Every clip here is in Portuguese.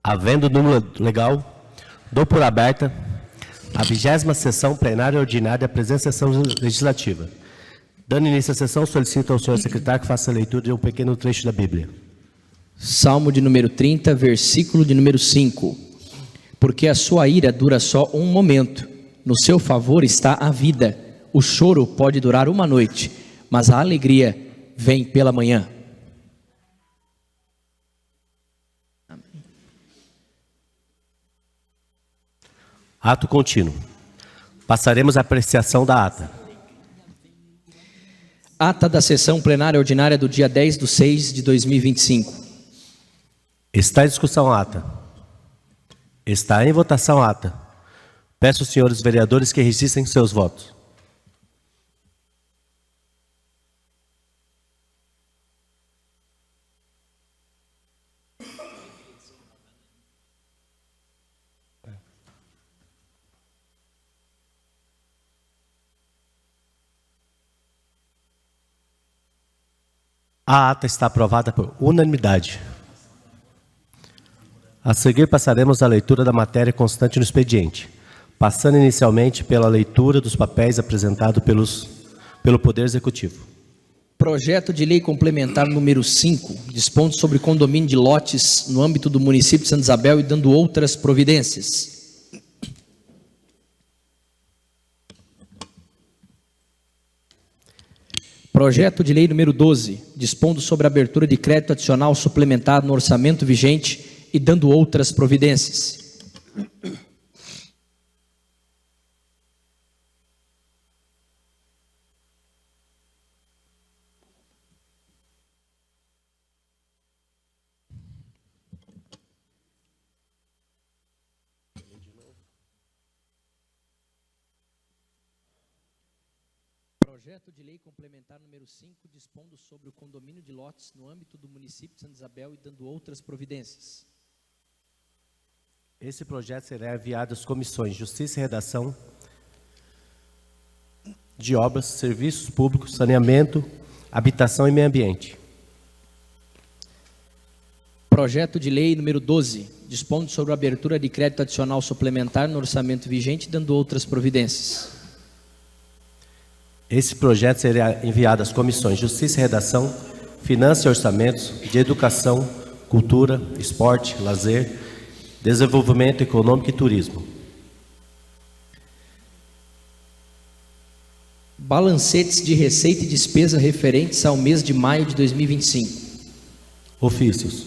Havendo número legal, dou por aberta a 20ª sessão plenária ordinária da presente sessão legislativa. Dando início à sessão, solicito ao senhor secretário que faça a leitura de um pequeno trecho da Bíblia. Salmo de número 30, versículo de número 5. Porque a sua ira dura só um momento, no seu favor está a vida. O choro pode durar uma noite, mas a alegria vem pela manhã. Ato contínuo. Passaremos à apreciação da ata. Ata da sessão plenária ordinária do dia 10/6/2025. Está em discussão a ata. Está em votação a ata. Peço aos senhores vereadores que registrem seus votos. A ata está aprovada por unanimidade. A seguir, passaremos à leitura da matéria constante no expediente, passando inicialmente pela leitura dos papéis apresentados pelo Poder Executivo. Projeto de lei complementar número 5, dispondo sobre condomínio de lotes no âmbito do município de Santa Isabel e dando outras providências. Projeto de lei número 12, dispondo sobre a abertura de crédito adicional suplementar no orçamento vigente e dando outras providências. Projeto de lei complementar número 5, dispondo sobre o condomínio de lotes no âmbito do município de Santa Isabel e dando outras providências. Esse projeto será enviado às comissões Justiça e Redação, de Obras, Serviços Públicos, Saneamento, Habitação e Meio Ambiente. Projeto de lei número 12, dispondo sobre a abertura de crédito adicional suplementar no orçamento vigente e dando outras providências. Esse projeto será enviado às comissões Justiça e Redação, Finanças e Orçamentos, de Educação, Cultura, Esporte, Lazer, Desenvolvimento Econômico e Turismo. Balancetes de receita e despesa referentes ao mês de maio de 2025. Ofícios.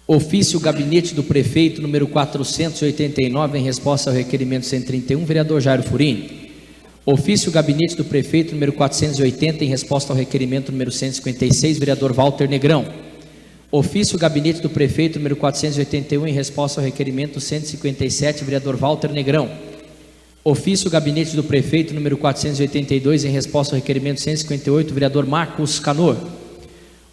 Ofício Gabinete do Prefeito número 489, em resposta ao requerimento 131, vereador Jairo Furini. Ofício Gabinete do Prefeito número 480, em resposta ao requerimento número 156, vereador Walter Negrão. Ofício Gabinete do Prefeito número 481, em resposta ao requerimento 157, vereador Walter Negrão. Ofício Gabinete do Prefeito número 482, em resposta ao requerimento 158, vereador Marcos Canor.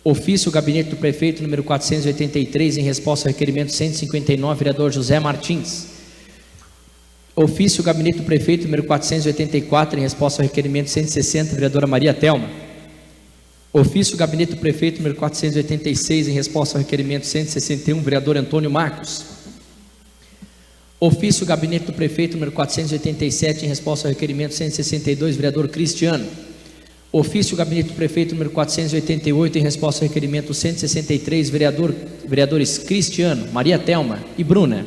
Ofício Gabinete do Prefeito número 483, em resposta ao requerimento 159, vereador José Martins. Ofício Gabinete do Prefeito número 484, em resposta ao requerimento 160, vereadora Maria Thelma. Ofício Gabinete do Prefeito número 486, em resposta ao requerimento 161, vereador Antônio Marcos. Ofício Gabinete do Prefeito número 487, em resposta ao requerimento 162, vereador Cristiano. Ofício Gabinete do Prefeito número 488, em resposta ao requerimento 163, vereadores Cristiano, Maria Thelma e Bruna.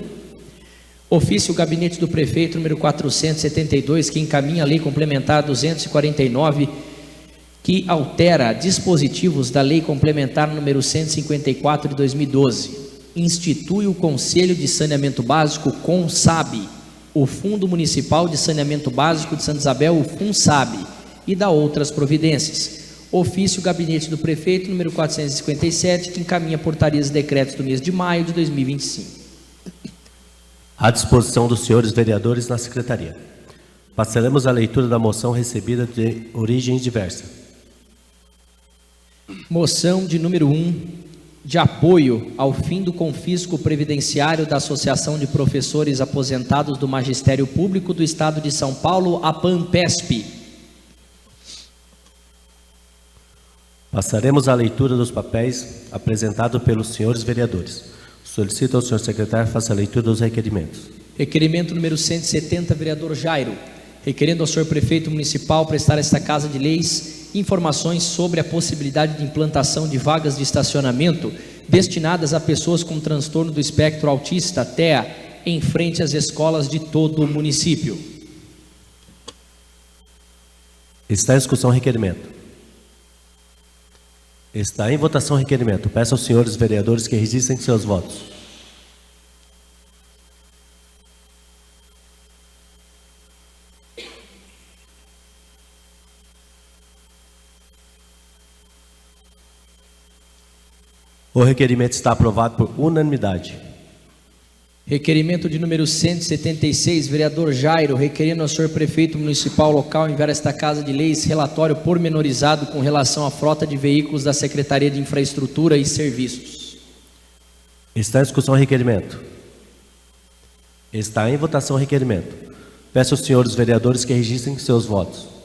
Ofício Gabinete do Prefeito número 472, que encaminha a Lei Complementar 249, que altera dispositivos da Lei Complementar número 154 de 2012. Institui o Conselho de Saneamento Básico, CONSAB, o Fundo Municipal de Saneamento Básico de Santa Isabel, o FUNSAB, e dá outras providências. Ofício Gabinete do Prefeito número 457, que encaminha portarias e decretos do mês de maio de 2025. À disposição dos senhores vereadores na Secretaria. Passaremos à leitura da moção recebida de origem diversa. Moção de número 1, de apoio ao fim do confisco previdenciário da Associação de Professores Aposentados do Magistério Público do Estado de São Paulo, a PAMPESP. Passaremos à leitura dos papéis apresentados pelos senhores vereadores. Solicito ao senhor secretário que faça a leitura dos requerimentos. Requerimento número 170, vereador Jairo. Requerendo ao senhor prefeito municipal prestar a esta Casa de Leis informações sobre a possibilidade de implantação de vagas de estacionamento destinadas a pessoas com transtorno do espectro autista, TEA, em frente às escolas de todo o município. Está em discussão o requerimento. Está em votação o requerimento. Peço aos senhores vereadores que registrem seus votos. O requerimento está aprovado por unanimidade. Requerimento de número 176, vereador Jairo, requerendo ao senhor prefeito municipal local enviar a esta Casa de Leis relatório pormenorizado com relação à frota de veículos da Secretaria de Infraestrutura e Serviços. Está em discussão o requerimento. Está em votação o requerimento. Peço aos senhores vereadores que registrem seus votos.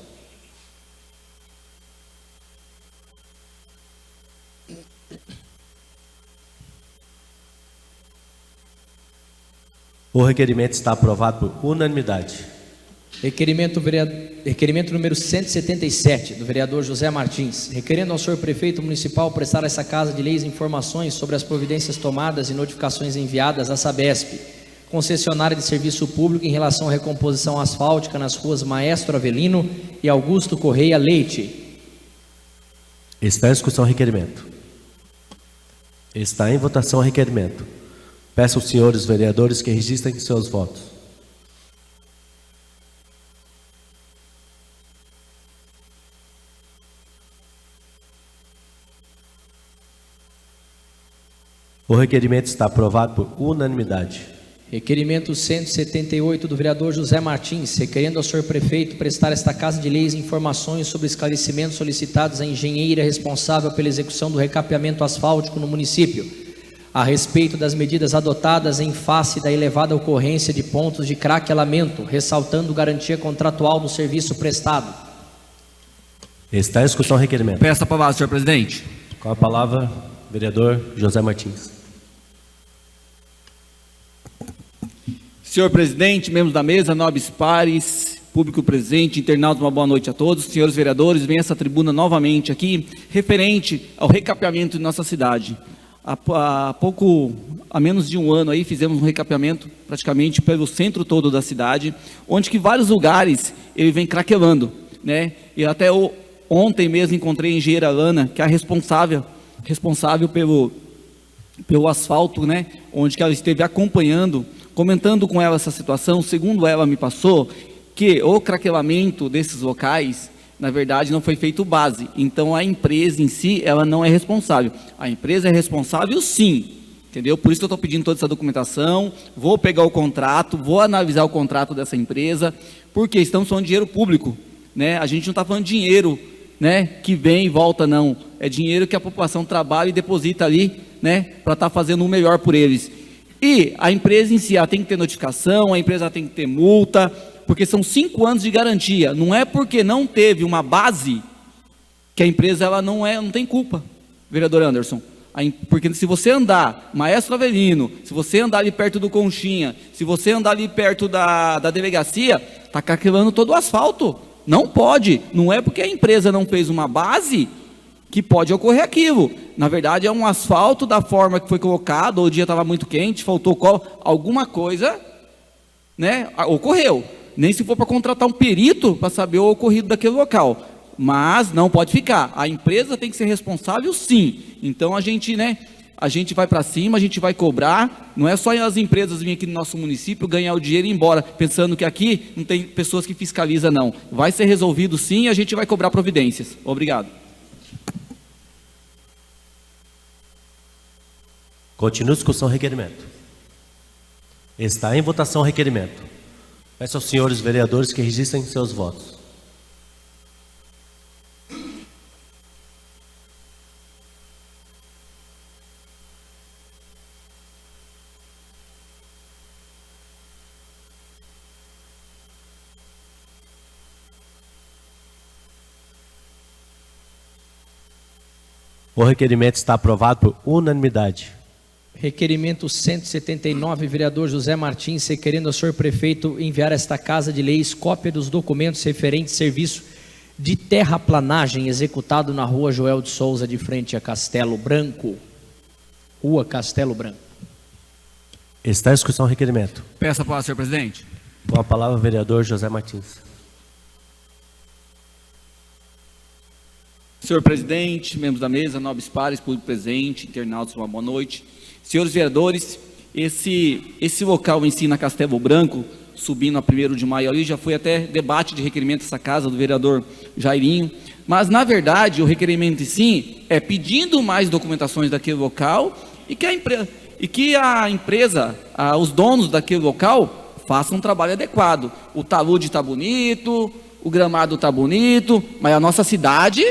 O requerimento está aprovado por unanimidade. Requerimento número 177, do vereador José Martins, requerendo ao senhor prefeito municipal prestar a essa Casa de Leis informações sobre as providências tomadas e notificações enviadas à Sabesp, concessionária de serviço público, em relação à recomposição asfáltica nas ruas Maestro Avelino e Augusto Correia Leite. Está em discussão o requerimento. Está em votação o requerimento. Peço aos senhores vereadores que registrem seus votos. O requerimento está aprovado por unanimidade. Requerimento 178 do vereador José Martins, requerendo ao senhor prefeito prestar a esta Casa de Leis informações sobre esclarecimentos solicitados à engenheira responsável pela execução do recapeamento asfáltico no município, a respeito das medidas adotadas em face da elevada ocorrência de pontos de craquelamento, ressaltando garantia contratual do serviço prestado. Está em discussão o requerimento. Peço a palavra, senhor presidente. Com a palavra, vereador José Martins. Senhor presidente, membros da mesa, nobres pares, público presente, internautas, uma boa noite a todos. Senhores vereadores, venho a essa tribuna novamente aqui, referente ao recapeamento de nossa cidade. Há menos de um ano aí, fizemos um recapeamento praticamente pelo centro todo da cidade, onde que vários lugares ele vem craquelando, né? E até ontem mesmo encontrei a engenheira Lana, que é a responsável pelo asfalto, né? Onde que ela esteve acompanhando, comentando com ela essa situação. Segundo ela me passou, que o craquelamento desses locais, na verdade, não foi feito base. Então, a empresa em si, ela não é responsável. A empresa é responsável, sim. Entendeu? Por isso que eu estou pedindo toda essa documentação. Vou pegar o contrato, vou analisar o contrato dessa empresa, porque estamos falando de dinheiro público, né? A gente não está falando de dinheiro, né, que vem e volta, não. É dinheiro que a população trabalha e deposita ali, né, para estar fazendo o melhor por eles. E a empresa em si, ela tem que ter notificação, a empresa tem que ter multa, porque são 5 anos de garantia. Não é porque não teve uma base que a empresa ela não tem culpa, vereador Anderson. Porque se você andar Maestro Avelino, se você andar ali perto do Conchinha, se você andar ali perto da delegacia, está craquelando todo o asfalto. Não pode. Não é porque a empresa não fez uma base que pode ocorrer aquilo. Na verdade, é um asfalto da forma que foi colocado, ou o dia estava muito quente, faltou cola, alguma coisa, né, ocorreu. Nem se for para contratar um perito para saber o ocorrido daquele local. Mas não pode ficar. A empresa tem que ser responsável, sim. Então a gente vai para cima, a gente vai cobrar. Não é só as empresas virem aqui no nosso município ganhar o dinheiro e ir embora, pensando que aqui não tem pessoas que fiscalizam, não. Vai ser resolvido, sim, e a gente vai cobrar providências. Obrigado. Continua a discussão requerimento. Está em votação o requerimento. Peço aos senhores vereadores que registrem seus votos. O requerimento está aprovado por unanimidade. Requerimento 179, vereador José Martins, requerendo ao senhor prefeito enviar a esta Casa de Leis cópia dos documentos referentes ao serviço de terraplanagem executado na rua Joel de Souza, de frente a Castelo Branco. Rua Castelo Branco. Está em discussão o requerimento. Peço a palavra, senhor presidente. Com a palavra, o vereador José Martins. Senhor presidente, membros da mesa, nobres pares, público presente, internautas, uma boa noite. Senhores vereadores, esse local em si, na Castelo Branco, subindo a 1º de maio ali, já foi até debate de requerimento dessa casa do vereador Jairinho, mas na verdade o requerimento em si é pedindo mais documentações daquele local e que a empresa, os donos daquele local façam um trabalho adequado. O talude está bonito, o gramado está bonito, mas a nossa cidade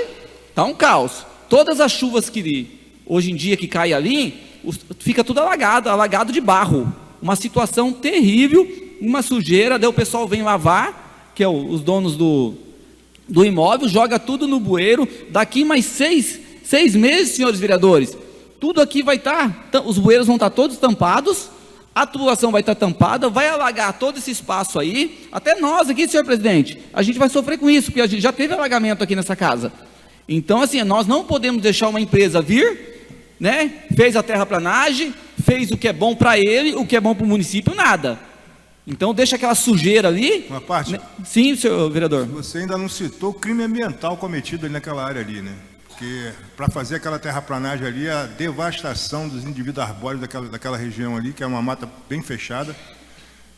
está um caos. Todas as chuvas que hoje em dia que caem ali, fica tudo alagado de barro. Uma situação terrível, uma sujeira, daí o pessoal vem lavar, que é os donos do imóvel, joga tudo no bueiro. Daqui mais seis meses, senhores vereadores, tudo aqui vai estar, os bueiros vão estar todos tampados, a tubulação vai estar tampada, vai alagar todo esse espaço aí. Até nós aqui, senhor presidente, a gente vai sofrer com isso, porque a gente já teve alagamento aqui nessa casa. Então, assim, nós não podemos deixar uma empresa vir, né? Fez a terraplanagem, fez o que é bom para ele, o que é bom para o município, nada. Então, deixa aquela sujeira ali. Uma parte? Né? Sim, senhor vereador. Você ainda não citou o crime ambiental cometido ali naquela área ali, né? Porque para fazer aquela terraplanagem ali, a devastação dos indivíduos arbóreos daquela região ali, que é uma mata bem fechada.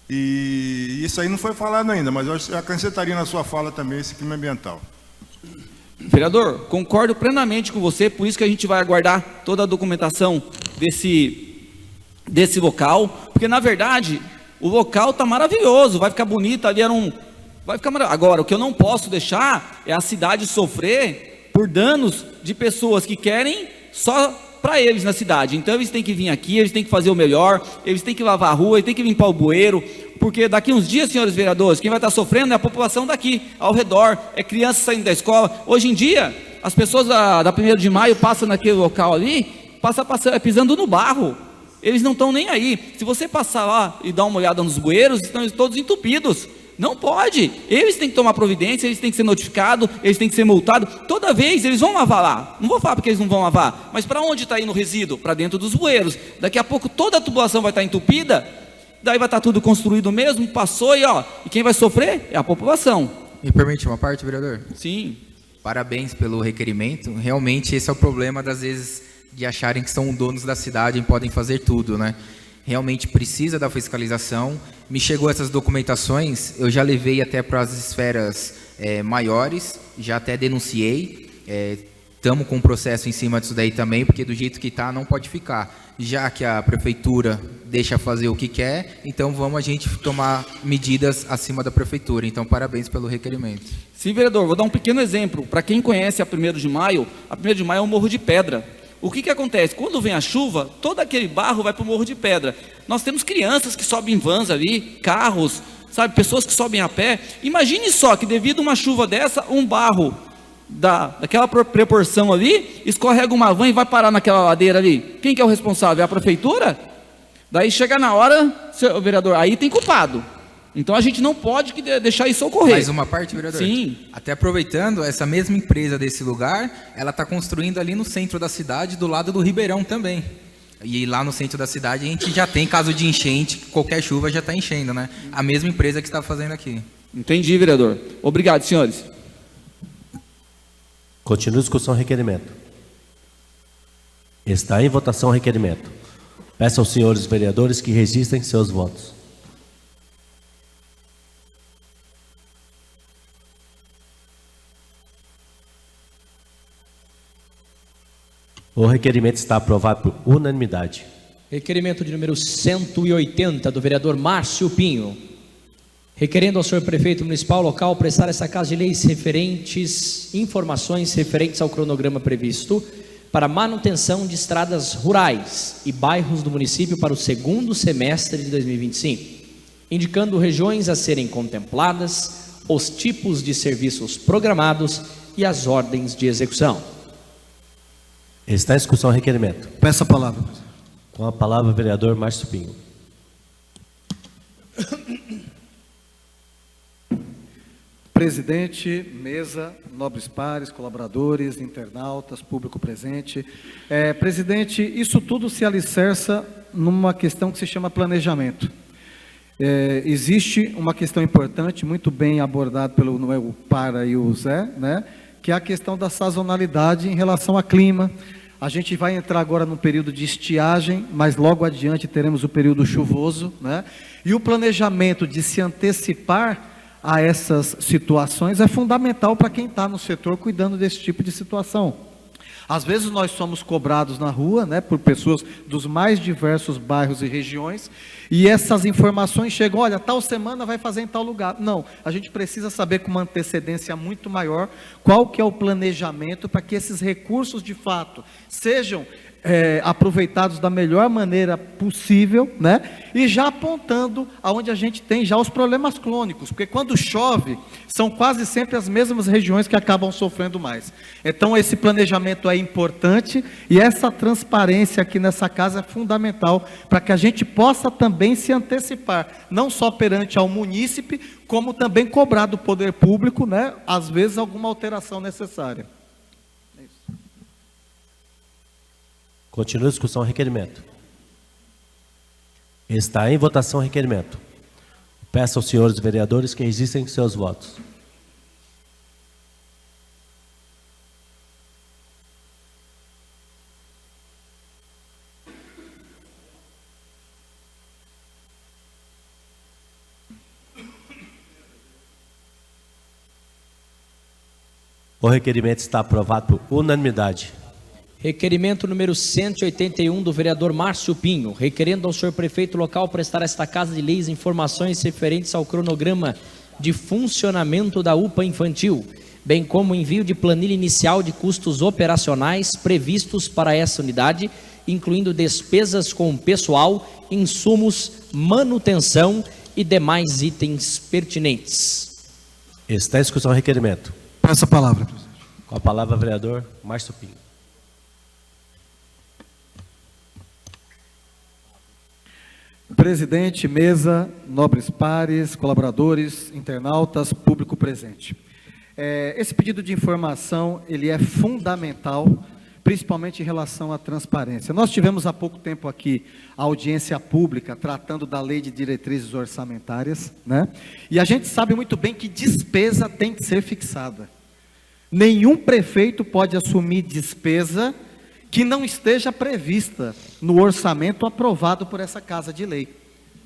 E isso aí não foi falado ainda, mas eu acrescentaria na sua fala também esse crime ambiental. Vereador, concordo plenamente com você, por isso que a gente vai aguardar toda a documentação desse local, porque na verdade o local está maravilhoso, vai ficar bonito ali, vai ficar maravilhoso. Agora, o que eu não posso deixar é a cidade sofrer por danos de pessoas que querem só para eles na cidade. Então eles têm que vir aqui, eles têm que fazer o melhor, eles têm que lavar a rua, eles têm que limpar o bueiro, porque daqui uns dias, senhores vereadores, quem vai estar sofrendo é a população daqui, ao redor, é criança saindo da escola. Hoje em dia, as pessoas da 1º de maio passam naquele local ali, pisando no barro, eles não estão nem aí. Se você passar lá e dar uma olhada nos bueiros, estão todos entupidos. Não pode, eles têm que tomar providência, eles têm que ser notificados, eles têm que ser multados, toda vez eles vão lavar lá, não vou falar porque eles não vão lavar, mas para onde está indo o resíduo? Para dentro dos bueiros. Daqui a pouco toda a tubulação vai estar entupida, daí vai estar tudo construído mesmo, passou e quem vai sofrer é a população. Me permite uma parte, vereador? Sim. Parabéns pelo requerimento, realmente esse é o problema das vezes de acharem que são donos da cidade e podem fazer tudo, né? Realmente precisa da fiscalização. Me chegou essas documentações, eu já levei até para as esferas maiores, já até denunciei, estamos com um processo em cima disso daí também, porque do jeito que está não pode ficar. Já que a prefeitura deixa fazer o que quer, então vamos a gente tomar medidas acima da prefeitura. Então parabéns pelo requerimento. Sim, vereador, vou dar um pequeno exemplo. Para quem conhece a 1º de maio, a 1º de maio é um morro de pedra. O que acontece? Quando vem a chuva, todo aquele barro vai para o morro de pedra. Nós temos crianças que sobem em vans ali, carros, sabe, pessoas que sobem a pé. Imagine só que devido a uma chuva dessa, um barro daquela proporção ali, escorrega uma van e vai parar naquela ladeira ali. Quem que é o responsável? É a prefeitura? Daí chega na hora, senhor vereador, aí tem culpado. Então a gente não pode deixar isso ocorrer. Mais uma parte, vereador? Sim. Até aproveitando, essa mesma empresa desse lugar, ela está construindo ali no centro da cidade, do lado do Ribeirão também. E lá no centro da cidade a gente já tem caso de enchente, qualquer chuva já está enchendo, né? A mesma empresa que está fazendo aqui. Entendi, vereador. Obrigado, senhores. Continua a discussão do requerimento. Está em votação o requerimento. Peço aos senhores vereadores que registrem seus votos. O requerimento está aprovado por unanimidade. Requerimento de número 180, do vereador Márcio Pinho. Requerendo ao senhor prefeito municipal local prestar essa Casa de Leis informações referentes ao cronograma previsto para manutenção de estradas rurais e bairros do município para o 2º semestre de 2025, indicando regiões a serem contempladas, os tipos de serviços programados e as ordens de execução. Está em discussão o requerimento. Peço a palavra. Com a palavra, o vereador Márcio Pinho. Presidente, mesa, nobres pares, colaboradores, internautas, público presente. Presidente, isso tudo se alicerça numa questão que se chama planejamento. Existe uma questão importante, muito bem abordada pelo o Para e o Zé, né, que é a questão da sazonalidade em relação ao clima. A gente vai entrar agora num período de estiagem, mas logo adiante teremos o período chuvoso, né? E o planejamento de se antecipar a essas situações é fundamental para quem está no setor cuidando desse tipo de situação. Às vezes nós somos cobrados na rua, né, por pessoas dos mais diversos bairros e regiões, e essas informações chegam, olha, tal semana vai fazer em tal lugar. Não, a gente precisa saber com uma antecedência muito maior qual que é o planejamento para que esses recursos de fato sejam aproveitados da melhor maneira possível, né? E já apontando aonde a gente tem já os problemas crônicos, porque quando chove, são quase sempre as mesmas regiões que acabam sofrendo mais. Então esse planejamento é importante e essa transparência aqui nessa casa é fundamental para que a gente possa também se antecipar, não só perante ao munícipe, como também cobrar do poder público, né? Às vezes alguma alteração necessária. Continua a discussão, requerimento. Está em votação o requerimento. Peço aos senhores vereadores que registrem seus votos. O requerimento está aprovado por unanimidade. Requerimento número 181 do vereador Márcio Pinho, requerendo ao senhor prefeito local prestar a esta Casa de Leis informações referentes ao cronograma de funcionamento da UPA infantil, bem como o envio de planilha inicial de custos operacionais previstos para essa unidade, incluindo despesas com pessoal, insumos, manutenção e demais itens pertinentes. Está em discussão o requerimento. Peço a palavra, presidente. Com a palavra, vereador Márcio Pinho. Presidente, mesa, nobres pares, colaboradores, internautas, público presente. Esse pedido de informação, ele é fundamental, principalmente em relação à transparência. Nós tivemos há pouco tempo aqui a audiência pública tratando da lei de diretrizes orçamentárias, né? E a gente sabe muito bem que despesa tem que ser fixada. Nenhum prefeito pode assumir despesa que não esteja prevista no orçamento aprovado por essa Casa de Lei,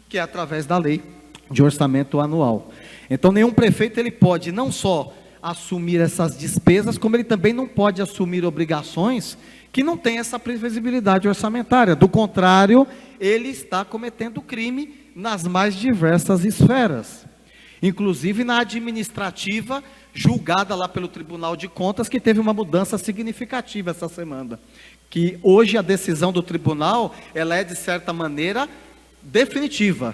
que é através da lei de orçamento anual. Então, nenhum prefeito ele pode não só assumir essas despesas, como ele também não pode assumir obrigações que não têm essa previsibilidade orçamentária. Do contrário, ele está cometendo crime nas mais diversas esferas, inclusive na administrativa, julgada lá pelo Tribunal de Contas, que teve uma mudança significativa essa semana, que hoje a decisão do tribunal, ela é de certa maneira definitiva,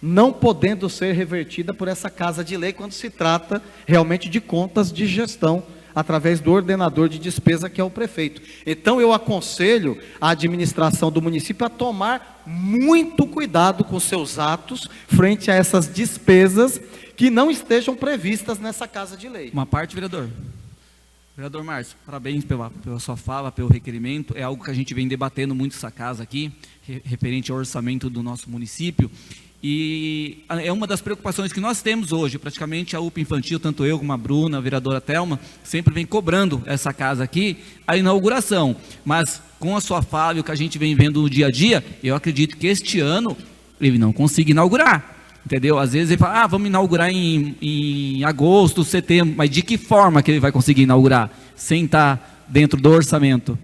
não podendo ser revertida por essa Casa de Lei quando se trata realmente de contas de gestão, através do ordenador de despesa, que é o prefeito. Então eu aconselho a administração do município a tomar muito cuidado com seus atos, frente a essas despesas que não estejam previstas nessa Casa de Lei. Uma parte, vereador. Vereador Márcio, parabéns pela sua fala, pelo requerimento. É algo que a gente vem debatendo muito essa casa aqui, referente ao orçamento do nosso município. E é uma das preocupações que nós temos hoje. Praticamente a UPA infantil, tanto eu como a Bruna, a vereadora Thelma, sempre vem cobrando essa casa aqui, a inauguração. Mas com a sua fala e o que a gente vem vendo no dia a dia, eu acredito que este ano ele não consiga inaugurar. Entendeu? Às vezes ele fala, vamos inaugurar em agosto, setembro, mas de que forma que ele vai conseguir inaugurar? Sem estar dentro do orçamento.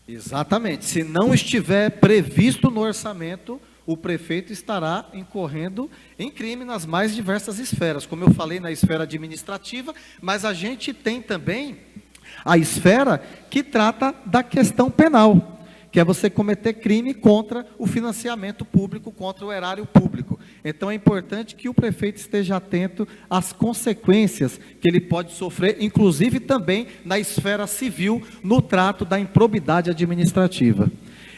Exatamente. Se não estiver previsto no orçamento, o prefeito estará incorrendo em crime nas mais diversas esferas. Como eu falei, na esfera administrativa, mas a gente tem também a esfera que trata da questão penal, que é você cometer crime contra o financiamento público, contra o erário público. Então é importante que o prefeito esteja atento às consequências que ele pode sofrer, inclusive também na esfera civil, no trato da improbidade administrativa.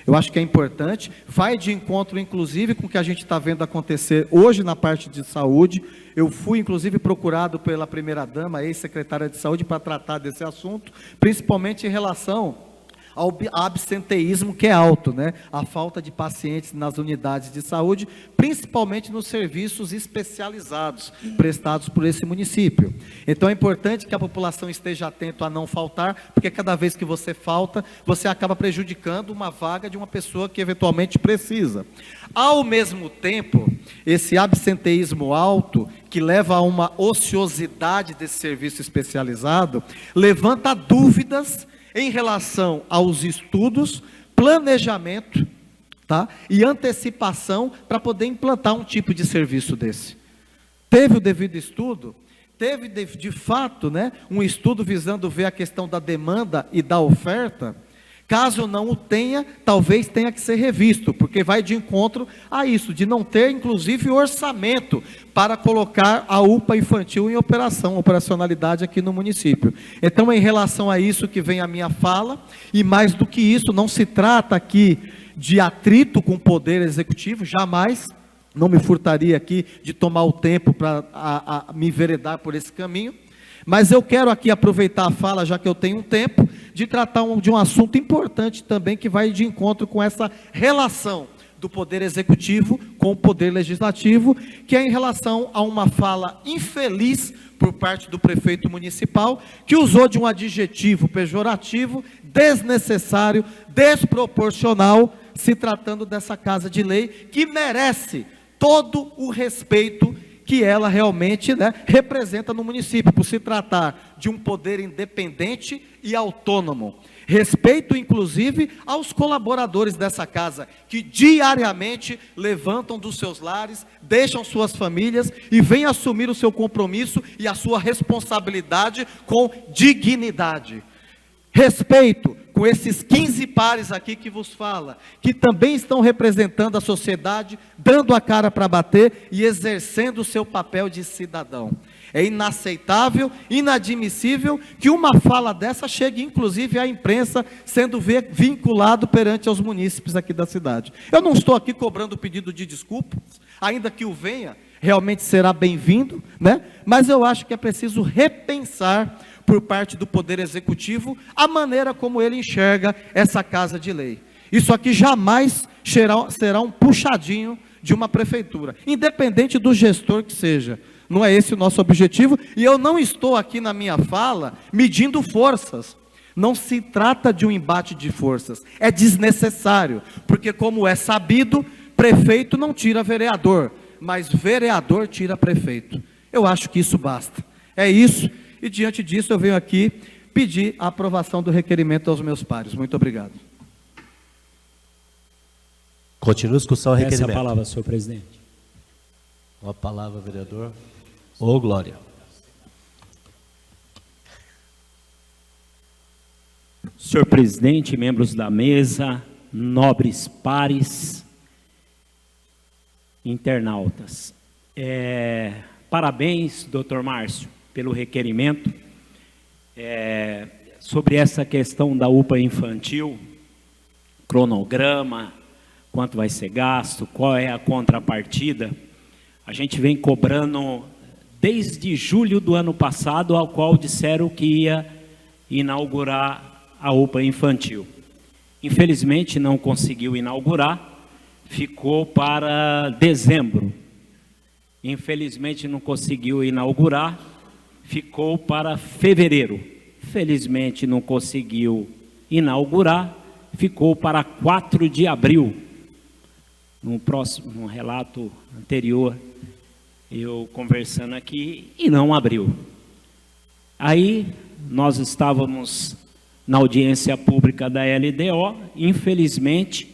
Eu acho que é importante, vai de encontro, inclusive, com o que a gente está vendo acontecer hoje na parte de saúde. Eu fui, inclusive, procurado pela primeira-dama, ex-secretária de saúde, para tratar desse assunto, principalmente em relação ao absenteísmo, que é alto, né? A falta de pacientes nas unidades de saúde, principalmente nos serviços especializados prestados por esse município. Então é importante que a população esteja atento a não faltar, porque cada vez que você falta, você acaba prejudicando uma vaga de uma pessoa que eventualmente precisa. Ao mesmo tempo, esse absenteísmo alto, que leva a uma ociosidade desse serviço especializado, levanta dúvidas em relação aos estudos, planejamento, tá? E antecipação para poder implantar um tipo de serviço desse. Teve o devido estudo? Teve de fato, né, um estudo visando ver a questão da demanda e da oferta? Caso não o tenha, talvez tenha que ser revisto, porque vai de encontro a isso, de não ter inclusive orçamento para colocar a UPA infantil em operacionalidade aqui no município. Então, em relação a isso que vem a minha fala, e mais do que isso, não se trata aqui de atrito com o Poder Executivo, jamais, não me furtaria aqui de tomar o tempo para me enveredar por esse caminho, mas eu quero aqui aproveitar a fala, já que eu tenho um tempo, de tratar de um assunto importante também, que vai de encontro com essa relação do Poder Executivo com o Poder Legislativo, que é em relação a uma fala infeliz por parte do prefeito municipal, que usou de um adjetivo pejorativo, desnecessário, desproporcional, se tratando dessa Casa de Lei, que merece todo o respeito que ela realmente, né, representa no município, por se tratar de um poder independente e autônomo. Respeito, inclusive, aos colaboradores dessa casa, que diariamente levantam dos seus lares, deixam suas famílias e vêm assumir o seu compromisso e a sua responsabilidade com dignidade. Respeito com esses 15 pares aqui que vos fala, que também estão representando a sociedade, dando a cara para bater e exercendo o seu papel de cidadão. É inaceitável, inadmissível que uma fala dessa chegue inclusive à imprensa, sendo vinculado perante aos munícipes aqui da cidade. Eu não estou aqui cobrando pedido de desculpas, ainda que o venha, realmente será bem-vindo, né? Mas eu acho que é preciso repensar por parte do Poder Executivo a maneira como ele enxerga essa Casa de Lei. Isso aqui jamais será um puxadinho de uma prefeitura, independente do gestor que seja. Não é esse o nosso objetivo, e eu não estou aqui na minha fala medindo forças. Não se trata de um embate de forças, é desnecessário, porque como é sabido, prefeito não tira vereador, mas vereador tira prefeito. Eu acho que isso basta. É isso, e diante disso eu venho aqui pedir a aprovação do requerimento aos meus pares. Muito obrigado. Continua a discussão, requerimento. Essa é a palavra, senhor presidente. Com a palavra, vereador. Ô, Glória. Senhor presidente, membros da mesa, nobres pares, internautas. Parabéns, doutor Márcio, pelo requerimento. Sobre essa questão da UPA infantil, cronograma, quanto vai ser gasto, qual é a contrapartida, a gente vem cobrando desde julho do ano passado, ao qual disseram que ia inaugurar a UPA infantil. Infelizmente não conseguiu inaugurar, ficou para dezembro. Infelizmente não conseguiu inaugurar, ficou para fevereiro. Felizmente não conseguiu inaugurar, ficou para 4 de abril. No relato anterior, eu conversando aqui, e não abriu. Aí, nós estávamos na audiência pública da LDO, infelizmente,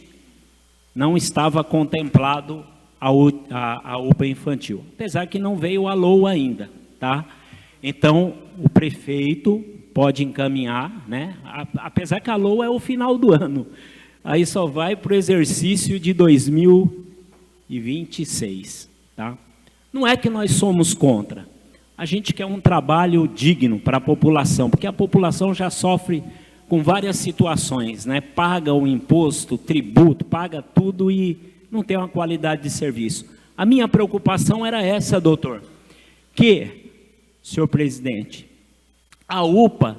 não estava contemplado a UPA infantil, apesar que não veio a LOA ainda, tá? Então, o prefeito pode encaminhar, né? Apesar que a LOA é o final do ano, aí só vai para o exercício de 2026, tá? Não é que nós somos contra, a gente quer um trabalho digno para a população, porque a população já sofre com várias situações, né? Paga o imposto, tributo, paga tudo e não tem uma qualidade de serviço. A minha preocupação era essa, doutor, que, senhor presidente, a UPA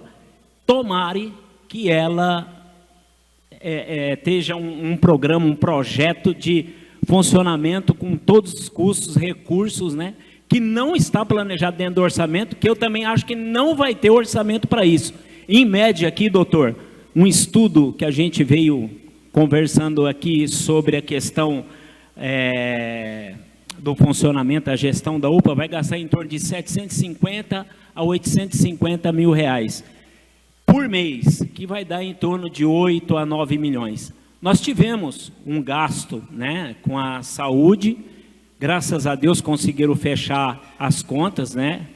tomare que ela esteja um programa, um projeto de funcionamento com todos os custos, recursos, né? Que não está planejado dentro do orçamento, que eu também acho que não vai ter orçamento para isso. Em média aqui, doutor, um estudo que a gente veio conversando aqui sobre a questão do funcionamento, a gestão da UPA, vai gastar em torno de 750 a 850 mil reais por mês, que vai dar em torno de 8 a 9 milhões. Nós tivemos um gasto, né, com a saúde, graças a Deus conseguiram fechar as contas, né,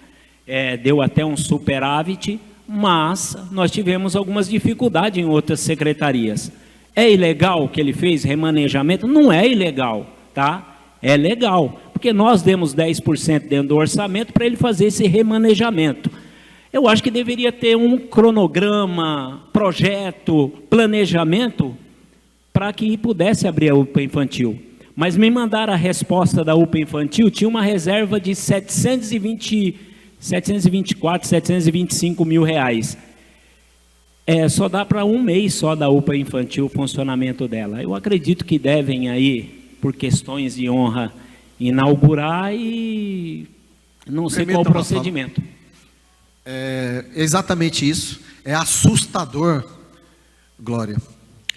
deu até um superávit, mas nós tivemos algumas dificuldades em outras secretarias. É ilegal o que ele fez, remanejamento? Não é ilegal, tá? É legal, porque nós demos 10% dentro do orçamento para ele fazer esse remanejamento. Eu acho que deveria ter um cronograma, projeto, planejamento, para que pudesse abrir a UPA infantil. Mas me mandaram a resposta da UPA infantil, tinha uma reserva de 724, 725 mil reais. Só dá para um mês só da UPA infantil o funcionamento dela. Eu acredito que devem aí, por questões de honra, inaugurar e não sei qual o procedimento. É exatamente isso. É assustador, Glória,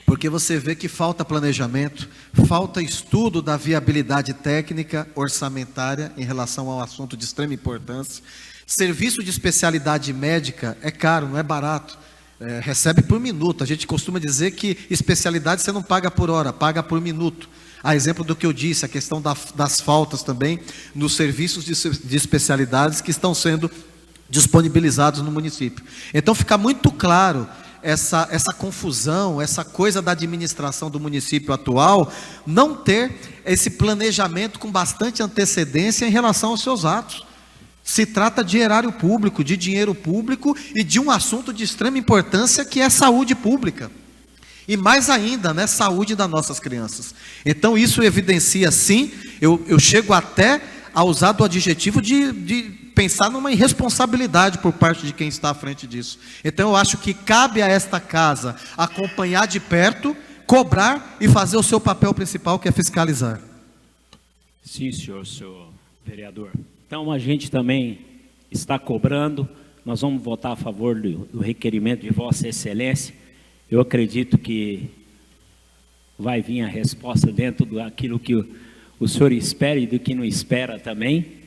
porque você vê que falta planejamento, falta estudo da viabilidade técnica, orçamentária em relação ao assunto de extrema importância. Serviço de especialidade médica é caro, não é barato. Recebe por minuto. A gente costuma dizer que especialidade você não paga por hora, paga por minuto. A exemplo do que eu disse, a questão das faltas também nos serviços de especialidades que estão sendo disponibilizados no município. Então fica muito claro essa confusão, essa coisa da administração do município atual, não ter esse planejamento com bastante antecedência em relação aos seus atos. Se trata de erário público, de dinheiro público e de um assunto de extrema importância que é saúde pública. E mais ainda, né, saúde das nossas crianças. Então isso evidencia sim, eu chego até a usar do adjetivo de pensar numa irresponsabilidade por parte de quem está à frente disso. Então eu acho que cabe a esta casa acompanhar de perto, cobrar e fazer o seu papel principal, que é fiscalizar. Sim, senhor vereador. Então a gente também está cobrando, nós vamos votar a favor do requerimento de Vossa Excelência. Eu acredito que vai vir a resposta dentro daquilo que o senhor espera e do que não espera também.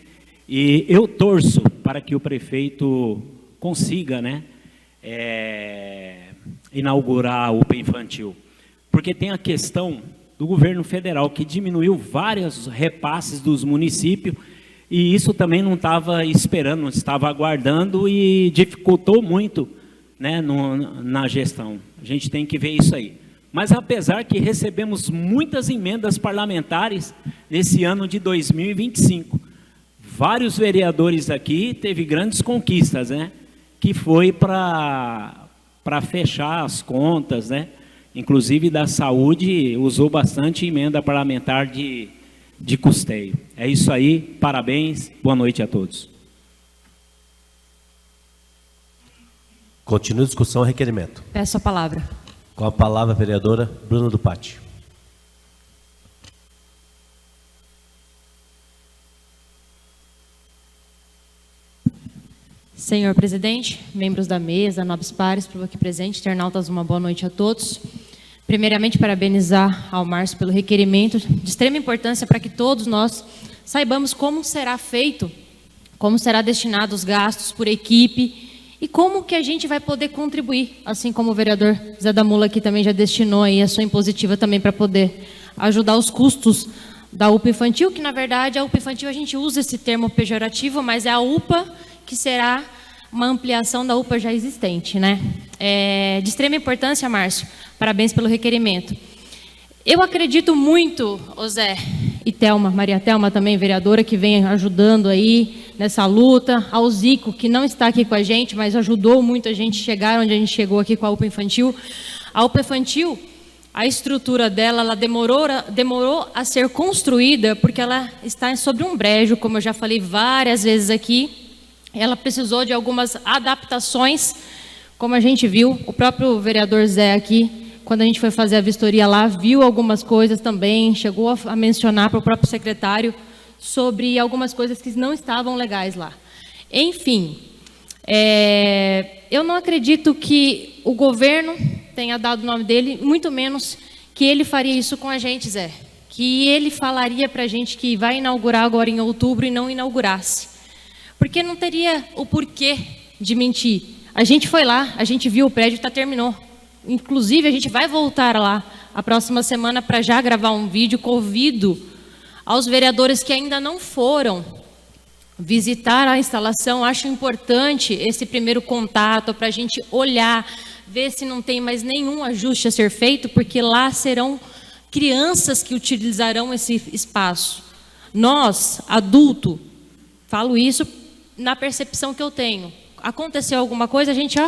E eu torço para que o prefeito consiga, né, inaugurar a UPA infantil. Porque tem a questão do governo federal, que diminuiu vários repasses dos municípios, e isso também não estava esperando, não estava aguardando e dificultou muito, né, na gestão. A gente tem que ver isso aí. Mas apesar que recebemos muitas emendas parlamentares nesse ano de 2025, vários vereadores aqui teve grandes conquistas, né? Que foi para fechar as contas, né? Inclusive da saúde, usou bastante emenda parlamentar de custeio. É isso aí, parabéns, boa noite a todos. Continua a discussão, requerimento. Peço a palavra. Com a palavra a vereadora Bruna do Pátio. Senhor presidente, membros da mesa, nobres pares, povo aqui presente, internautas, uma boa noite a todos. Primeiramente, parabenizar ao Márcio pelo requerimento de extrema importância para que todos nós saibamos como será feito, como será destinado os gastos por equipe e como que a gente vai poder contribuir, assim como o vereador Zé da Mula aqui também já destinou aí a sua impositiva também para poder ajudar os custos da UPA infantil, que na verdade a UPA infantil a gente usa esse termo pejorativo, mas é a UPA que será uma ampliação da UPA já existente, né? De extrema importância, Márcio, parabéns pelo requerimento. Eu acredito muito, Zé, e Maria Thelma também, vereadora, que vem ajudando aí nessa luta, ao Zico, que não está aqui com a gente, mas ajudou muito a gente chegar onde a gente chegou aqui com a UPA Infantil. A UPA Infantil, a estrutura dela, ela demorou a ser construída, porque ela está sobre um brejo, como eu já falei várias vezes aqui. Ela precisou de algumas adaptações, como a gente viu, o próprio vereador Zé aqui, quando a gente foi fazer a vistoria lá, viu algumas coisas também, chegou a mencionar para o próprio secretário sobre algumas coisas que não estavam legais lá. Enfim, eu não acredito que o governo tenha dado o nome dele, muito menos que ele faria isso com a gente, Zé. Que ele falaria para a gente que vai inaugurar agora em outubro e não inaugurasse. Porque não teria o porquê de mentir. A gente foi lá, a gente viu o prédio, terminou. Inclusive, a gente vai voltar lá a próxima semana para já gravar um vídeo. Convido aos vereadores que ainda não foram visitar a instalação. Acho importante esse primeiro contato para a gente olhar, ver se não tem mais nenhum ajuste a ser feito, porque lá serão crianças que utilizarão esse espaço. Nós, adulto, falo isso na percepção que eu tenho. Aconteceu alguma coisa, a gente,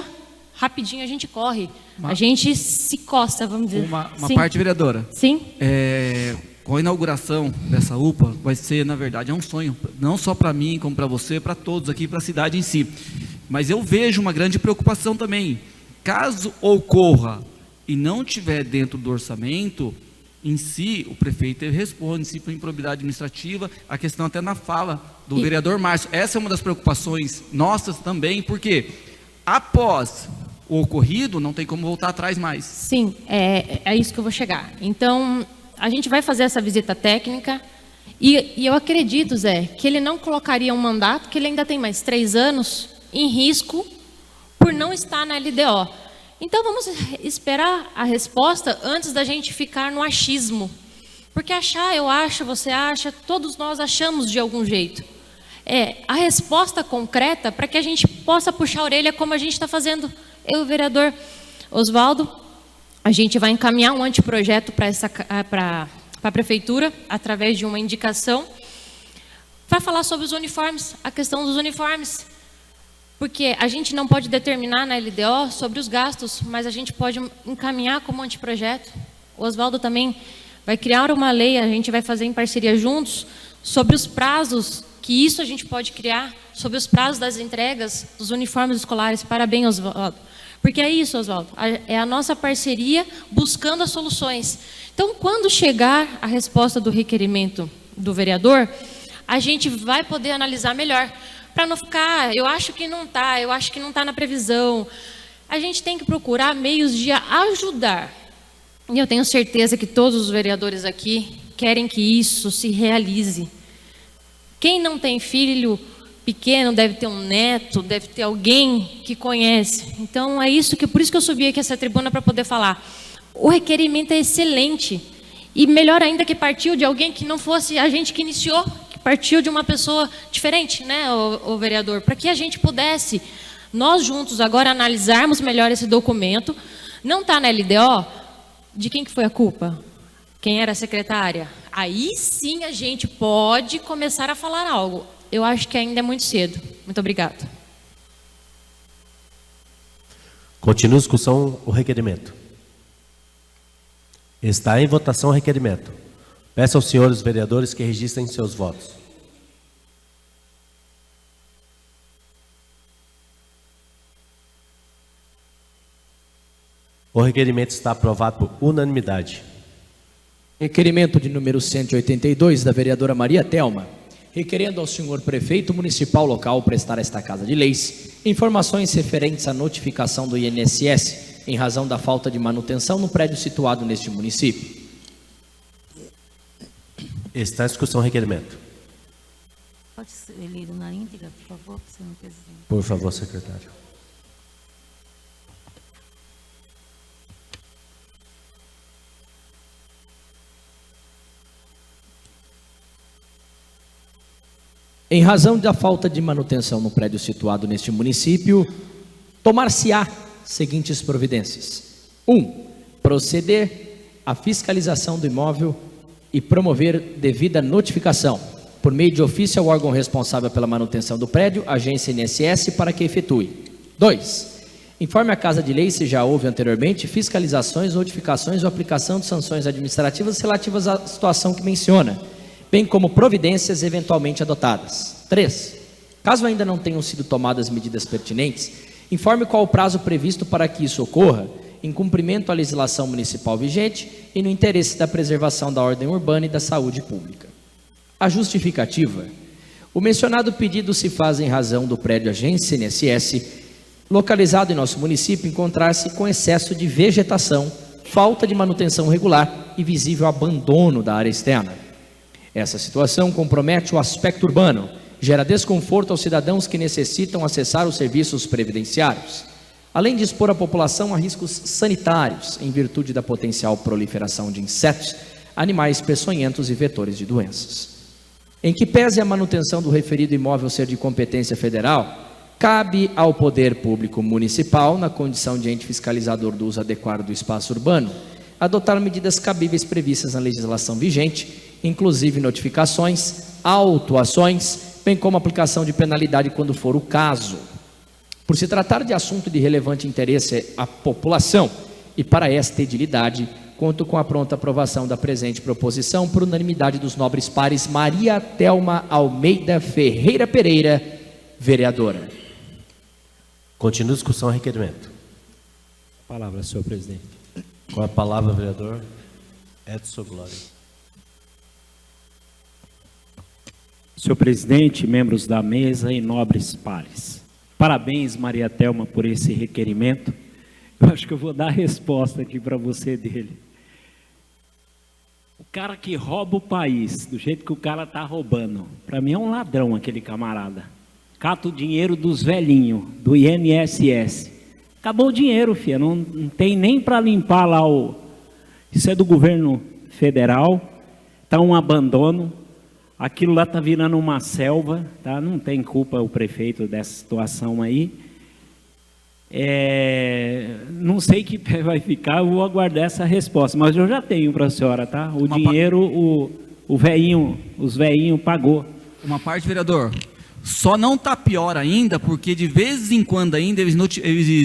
rapidinho a gente corre. A gente se coça, vamos dizer. Uma parte, vereadora. Sim. Com a inauguração dessa UPA, vai ser, na verdade, um sonho, não só para mim, como para você, para todos aqui, para a cidade em si. Mas eu vejo uma grande preocupação também. Caso ocorra e não tiver dentro do orçamento, em si, o prefeito responde, se por improbidade administrativa, a questão até na fala do vereador Márcio. Essa é uma das preocupações nossas também, porque após o ocorrido, não tem como voltar atrás mais. Sim, é isso que eu vou chegar. Então, a gente vai fazer essa visita técnica e eu acredito, Zé, que ele não colocaria um mandato, que ele ainda tem mais 3 anos, em risco por não estar na LDO. Então, vamos esperar a resposta antes da gente ficar no achismo. Porque achar, eu acho, você acha, todos nós achamos de algum jeito. A resposta concreta para que a gente possa puxar a orelha como a gente está fazendo. Eu e o vereador Oswaldo, a gente vai encaminhar um anteprojeto para a prefeitura, através de uma indicação, para falar sobre os uniformes, a questão dos uniformes. Porque a gente não pode determinar na LDO sobre os gastos, mas a gente pode encaminhar como anteprojeto. O Oswaldo também vai criar uma lei, a gente vai fazer em parceria juntos, sobre os prazos, que isso a gente pode criar, sobre os prazos das entregas dos uniformes escolares. Parabéns, Oswaldo. Porque é isso, Oswaldo, é a nossa parceria buscando as soluções. Então, quando chegar a resposta do requerimento do vereador, a gente vai poder analisar melhor, para não ficar, eu acho que não está na previsão. A gente tem que procurar meios de ajudar. E eu tenho certeza que todos os vereadores aqui querem que isso se realize. Quem não tem filho pequeno deve ter um neto, deve ter alguém que conhece. Então, por isso que eu subi aqui essa tribuna para poder falar. O requerimento é excelente. E melhor ainda que partiu de alguém que não fosse a gente que iniciou, que partiu de uma pessoa diferente, né, o vereador? Para que a gente pudesse, nós juntos agora, analisarmos melhor esse documento. Não está na LDO? De quem que foi a culpa? Quem era a secretária? Aí sim a gente pode começar a falar algo. Eu acho que ainda é muito cedo. Muito obrigada. Continua a discussão o requerimento. Está em votação o requerimento. Peço aos senhores vereadores que registrem seus votos. O requerimento está aprovado por unanimidade. Requerimento de número 182, da vereadora Maria Thelma, requerendo ao senhor prefeito municipal local prestar a esta Casa de Leis informações referentes à notificação do INSS em razão da falta de manutenção no prédio situado neste município. Está em discussão o requerimento. Pode ser lido na íntegra, por favor, senhor presidente. Por favor, secretário. Em razão da falta de manutenção no prédio situado neste município, tomar-se-á seguintes providências. 1. Proceder à fiscalização do imóvel e promover devida notificação, por meio de ofício ao órgão responsável pela manutenção do prédio, agência INSS, para que efetue. 2. Informe a Casa de Lei se já houve anteriormente fiscalizações, notificações ou aplicação de sanções administrativas relativas à situação que menciona, bem como providências eventualmente adotadas. 3. Caso ainda não tenham sido tomadas medidas pertinentes, informe qual o prazo previsto para que isso ocorra, em cumprimento à legislação municipal vigente e no interesse da preservação da ordem urbana e da saúde pública. A justificativa. O mencionado pedido se faz em razão do prédio agência INSS, localizado em nosso município, encontrar-se com excesso de vegetação, falta de manutenção regular e visível abandono da área externa. Essa situação compromete o aspecto urbano, gera desconforto aos cidadãos que necessitam acessar os serviços previdenciários, além de expor a população a riscos sanitários, em virtude da potencial proliferação de insetos, animais peçonhentos e vetores de doenças. Em que pese a manutenção do referido imóvel ser de competência federal, cabe ao poder público municipal, na condição de ente fiscalizador do uso adequado do espaço urbano, adotar medidas cabíveis previstas na legislação vigente, inclusive notificações, autuações, bem como aplicação de penalidade quando for o caso. Por se tratar de assunto de relevante interesse à população, e para esta edilidade, conto com a pronta aprovação da presente proposição por unanimidade dos nobres pares Maria Thelma Almeida Ferreira Pereira, vereadora. Continua a discussão, requerimento. Palavra, senhor presidente. Com a palavra, vereador Edson Glória. Senhor presidente, membros da mesa e nobres pares. Parabéns, Maria Thelma, por esse requerimento. Eu acho que eu vou dar a resposta aqui para você dele. O cara que rouba o país, do jeito que o cara está roubando, para mim é um ladrão aquele camarada. Cata o dinheiro dos velhinhos, do INSS. Acabou o dinheiro, filha, não tem nem para limpar lá o... Isso é do governo federal, está um abandono. Aquilo lá está virando uma selva, tá? Não tem culpa o prefeito dessa situação aí. Não sei que pé vai ficar, eu vou aguardar essa resposta, mas eu já tenho para a senhora, tá? O dinheiro, os velhinhos pagou. Uma parte, vereador, só não está pior ainda, porque de vez em quando ainda eles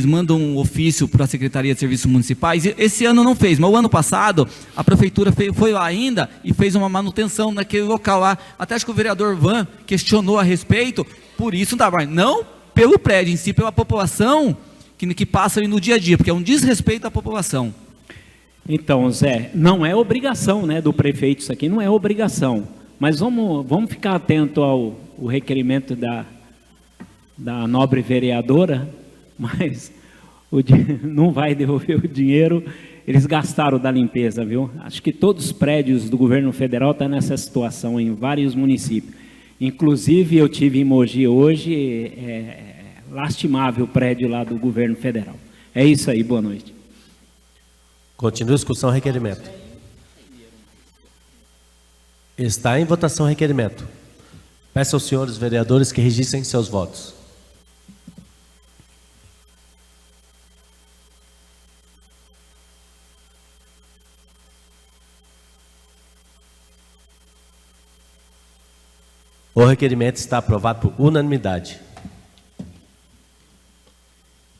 mandam um ofício para a Secretaria de Serviços Municipais. Esse ano não fez, mas o ano passado a prefeitura foi lá ainda e fez uma manutenção naquele local lá. Até acho que o vereador Van questionou a respeito, por isso não dá mais. Não pelo prédio em si, pela população que passa ali no dia a dia, porque é um desrespeito à população. Então, Zé, não é obrigação, né, do prefeito, isso aqui não é obrigação. Mas vamos ficar atento ao requerimento da nobre vereadora, mas não vai devolver o dinheiro, eles gastaram da limpeza, viu? Acho que todos os prédios do governo federal estão nessa situação em vários municípios. Inclusive, eu tive em Mogi hoje, lastimável o prédio lá do governo federal. É isso aí, boa noite. Continua a discussão, requerimento. Está em votação o requerimento. Peço aos senhores vereadores que registrem seus votos. O requerimento está aprovado por unanimidade.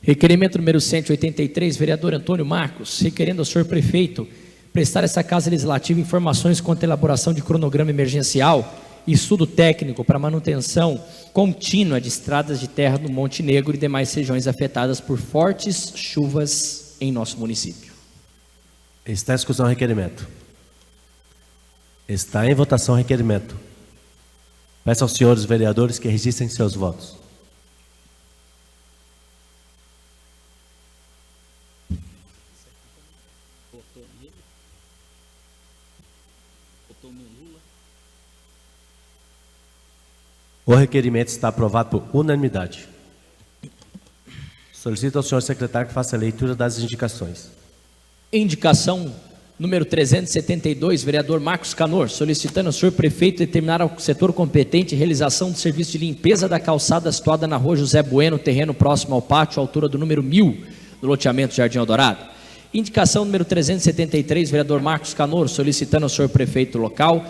Requerimento número 183, vereador Antônio Marcos, requerendo ao senhor prefeito prestar a essa Casa Legislativa informações quanto à elaboração de cronograma emergencial e estudo técnico para manutenção contínua de estradas de terra no Monte Negro e demais regiões afetadas por fortes chuvas em nosso município. Está em discussão o requerimento. Está em votação o requerimento. Peço aos senhores vereadores que registrem seus votos. O requerimento está aprovado por unanimidade. Solicito ao senhor secretário que faça a leitura das indicações. Indicação número 372, vereador Marcos Canor, solicitando ao senhor prefeito determinar ao setor competente realização do serviço de limpeza da calçada situada na rua José Bueno, terreno próximo ao pátio, altura do número 1000, do loteamento Jardim Eldorado. Indicação número 373, vereador Marcos Canoro, solicitando ao senhor prefeito local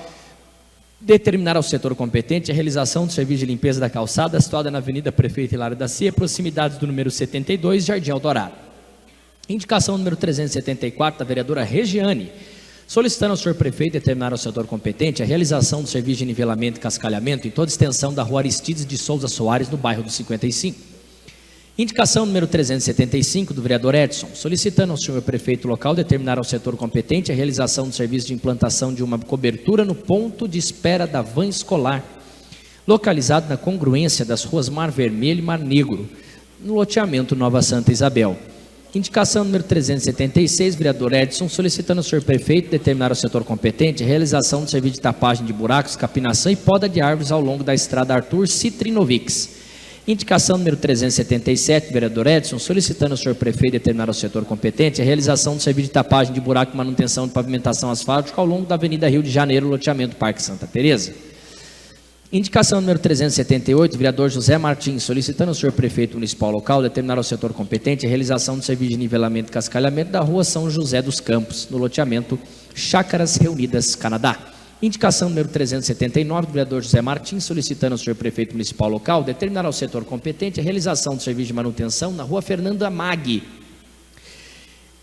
determinar ao setor competente a realização do serviço de limpeza da calçada situada na Avenida Prefeito Hilário da Cia, proximidades do número 72, Jardim Eldorado. Indicação número 374, da vereadora Regiane, solicitando ao senhor prefeito determinar ao setor competente a realização do serviço de nivelamento e cascalhamento em toda a extensão da rua Aristides de Souza Soares, no bairro do 55. Indicação número 375, do vereador Edson, solicitando ao senhor prefeito local determinar ao setor competente a realização do serviço de implantação de uma cobertura no ponto de espera da van escolar, localizado na congruência das ruas Mar Vermelho e Mar Negro, no loteamento Nova Santa Isabel. Indicação número 376, vereador Edson, solicitando ao senhor prefeito determinar ao setor competente a realização do serviço de tapagem de buracos, capinação e poda de árvores ao longo da estrada Arthur Citrinovics. Indicação número 377, vereador Edson, solicitando ao senhor prefeito determinar ao setor competente a realização do serviço de tapagem de buraco e manutenção de pavimentação asfáltica ao longo da Avenida Rio de Janeiro, loteamento Parque Santa Teresa. Indicação número 378, vereador José Martins, solicitando ao senhor prefeito municipal local determinar ao setor competente a realização do serviço de nivelamento e cascalhamento da rua São José dos Campos, no loteamento Chácaras Reunidas, Canadá. Indicação número 379, do vereador José Martins, solicitando ao senhor prefeito municipal local determinar ao setor competente a realização do serviço de manutenção na rua Fernanda Maggi,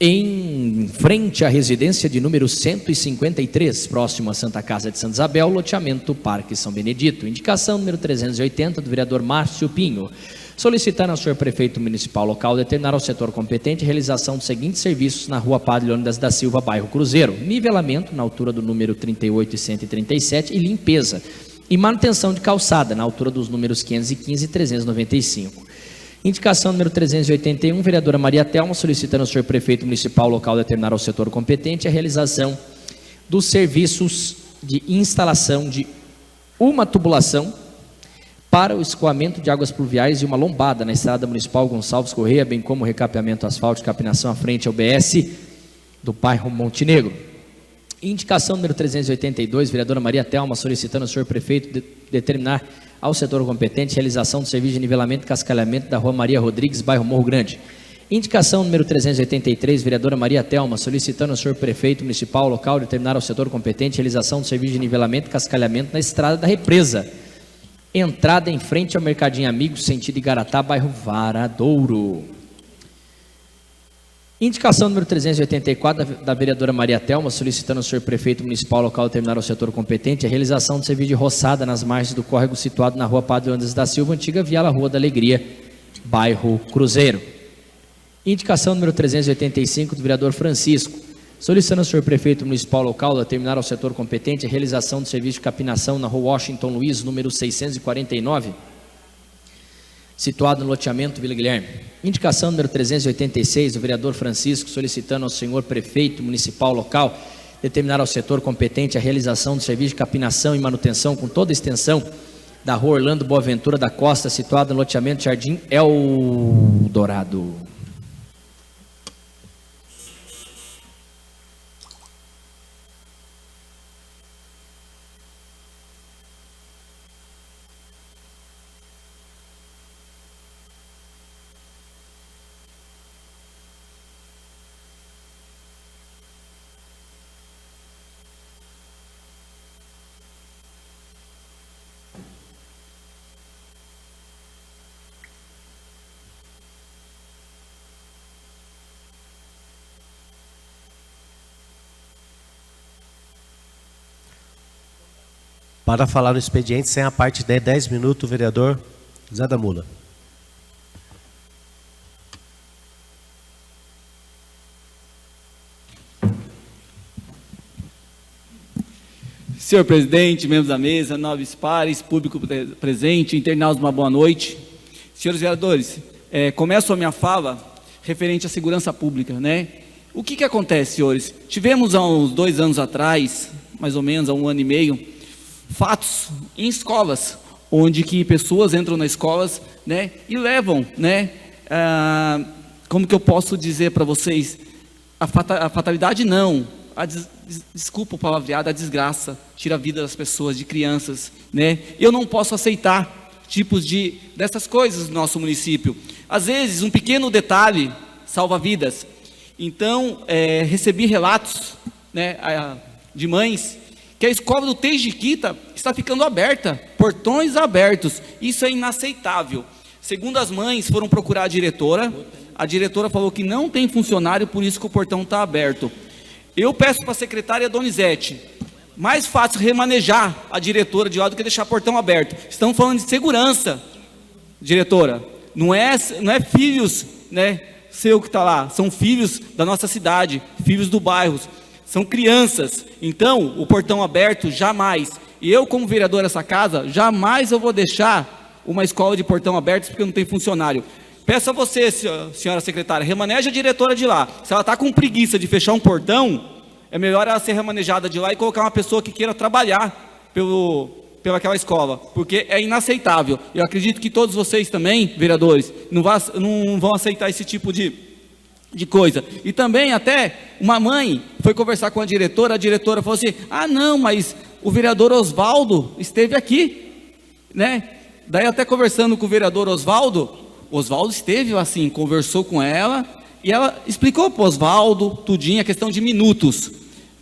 em frente à residência de número 153, próximo à Santa Casa de Santa Isabel, loteamento Parque São Benedito. Indicação número 380, do vereador Márcio Pinho, solicitando ao senhor prefeito municipal local determinar ao setor competente a realização dos seguintes serviços na rua Padre Leônidas da Silva, bairro Cruzeiro: nivelamento na altura do número 38 e 137 e limpeza e manutenção de calçada na altura dos números 515 e 395. Indicação número 381, vereadora Maria Thelma, solicitando ao senhor prefeito municipal local determinar ao setor competente a realização dos serviços de instalação de uma tubulação para o escoamento de águas pluviais e uma lombada na estrada municipal Gonçalves Correia, bem como recapeamento asfáltico e capinação à frente ao BS do bairro Montenegro. Indicação número 382, vereadora Maria Thelma, solicitando ao senhor prefeito determinar ao setor competente a realização do serviço de nivelamento e cascalhamento da rua Maria Rodrigues, bairro Morro Grande. Indicação número 383, vereadora Maria Thelma, solicitando ao senhor prefeito municipal local determinar ao setor competente a realização do serviço de nivelamento e cascalhamento na estrada da Represa, entrada em frente ao Mercadinho Amigos, sentido Igaratá, bairro Varadouro. Indicação número 384 da vereadora Maria Thelma, solicitando ao senhor prefeito municipal local determinar ao setor competente a realização do serviço de roçada nas margens do córrego situado na rua Padre Leônidas da Silva, antiga Viela Rua da Alegria, bairro Cruzeiro. Indicação número 385 do vereador Francisco, solicitando ao senhor prefeito municipal local determinar ao setor competente a realização do serviço de capinação na rua Washington Luiz, número 649, situado no loteamento Vila Guilherme. Indicação número 386 do vereador Francisco, solicitando ao senhor prefeito municipal local determinar ao setor competente a realização do serviço de capinação e manutenção com toda a extensão da rua Orlando Boaventura da Costa, situado no loteamento Jardim Eldorado. Para falar no expediente, sem a parte de 10 minutos, o vereador Zé da Mula. Senhor presidente, membros da mesa, nobres pares, público presente, internautas, uma boa noite. Senhores vereadores, começo a minha fala referente à segurança pública, né? O que acontece, senhores? Tivemos há uns 2 anos atrás, mais ou menos, há 1 ano e meio, fatos em escolas, onde que pessoas entram nas escolas, né, e levam, né, como que eu posso dizer para vocês, a fatalidade não, desculpa o palavreado, a desgraça, tira a vida das pessoas, de crianças, né, eu não posso aceitar tipos dessas coisas no nosso município. Às vezes, um pequeno detalhe salva vidas. Então, recebi relatos, né, de mães que a escola do Teijiquita está ficando aberta, portões abertos. Isso é inaceitável. Segundo as mães, foram procurar a diretora falou que não tem funcionário, por isso que o portão está aberto. Eu peço para a secretária Donizete, mais fácil remanejar a diretora de lá do que deixar o portão aberto. Estamos falando de segurança, diretora. Não é filhos, né, seu que está lá, são filhos da nossa cidade, filhos do bairro, são crianças. Então, o portão aberto, jamais. E eu, como vereador dessa casa, jamais eu vou deixar uma escola de portão aberto porque não tem funcionário. Peço a você, senhora secretária, remaneja a diretora de lá. Se ela está com preguiça de fechar um portão, é melhor ela ser remanejada de lá e colocar uma pessoa que queira trabalhar pelaquela escola, porque é inaceitável. Eu acredito que todos vocês também, vereadores, não vão aceitar esse tipo de coisa. E também até uma mãe foi conversar com a diretora falou assim, não, mas o vereador Oswaldo esteve aqui, né? Daí até conversando com o vereador Oswaldo esteve assim, conversou com ela, e ela explicou para o Oswaldo tudinho, a questão de minutos,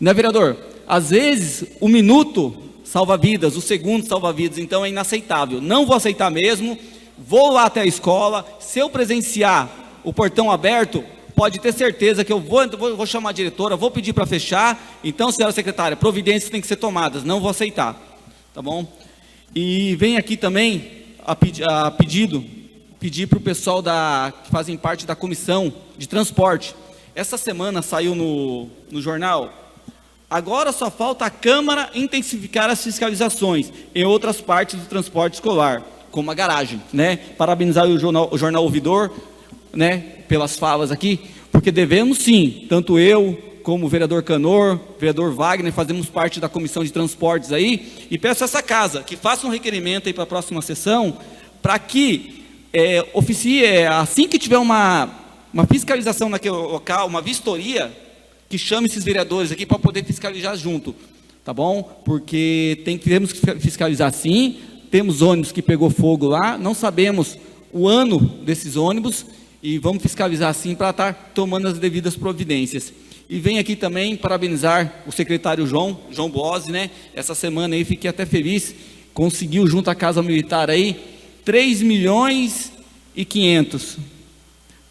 né, vereador? Às vezes o minuto salva vidas, o segundo salva vidas, então é inaceitável. Não vou aceitar mesmo, vou lá até a escola, se eu presenciar o portão aberto, pode ter certeza que eu vou chamar a diretora, vou pedir para fechar. Então, senhora secretária, providências têm que ser tomadas, não vou aceitar, tá bom? E vem aqui também pedir para o pessoal que fazem parte da comissão de transporte. Essa semana saiu no jornal, agora só falta a Câmara intensificar as fiscalizações em outras partes do transporte escolar, como a garagem, né? Parabenizar o jornal Ouvidor, né, pelas falas aqui, porque devemos sim, tanto eu como o vereador Canor, vereador Wagner, fazemos parte da comissão de transportes aí, e peço a essa casa que faça um requerimento aí para a próxima sessão, para que oficie, assim que tiver uma fiscalização naquele local, uma vistoria, que chame esses vereadores aqui para poder fiscalizar junto, tá bom? Porque temos que fiscalizar sim, temos ônibus que pegou fogo lá, não sabemos o ano desses ônibus, e vamos fiscalizar sim para estar tomando as devidas providências. E vem aqui também parabenizar o secretário João Boazzi, né? Essa semana aí fiquei até feliz, conseguiu junto à Casa Militar aí 3.500.000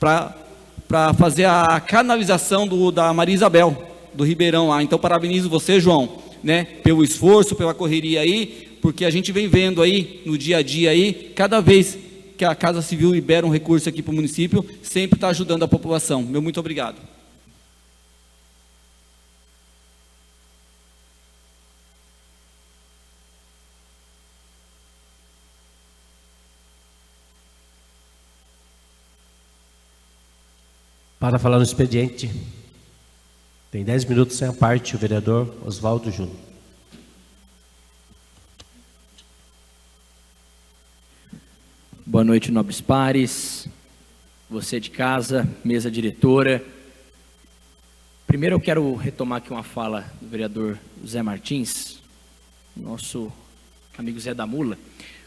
para fazer a canalização da Maria Isabel, do Ribeirão lá. Então parabenizo você, João, né, pelo esforço, pela correria aí, porque a gente vem vendo aí no dia a dia aí, cada vez que a Casa Civil libera um recurso aqui para o município, sempre está ajudando a população. Meu muito obrigado. Para falar no expediente, tem 10 minutos sem a parte, o vereador Oswaldo Júnior. Boa noite, nobres pares, você de casa, mesa diretora. Primeiro eu quero retomar aqui uma fala do vereador Zé Martins, nosso amigo Zé da Mula,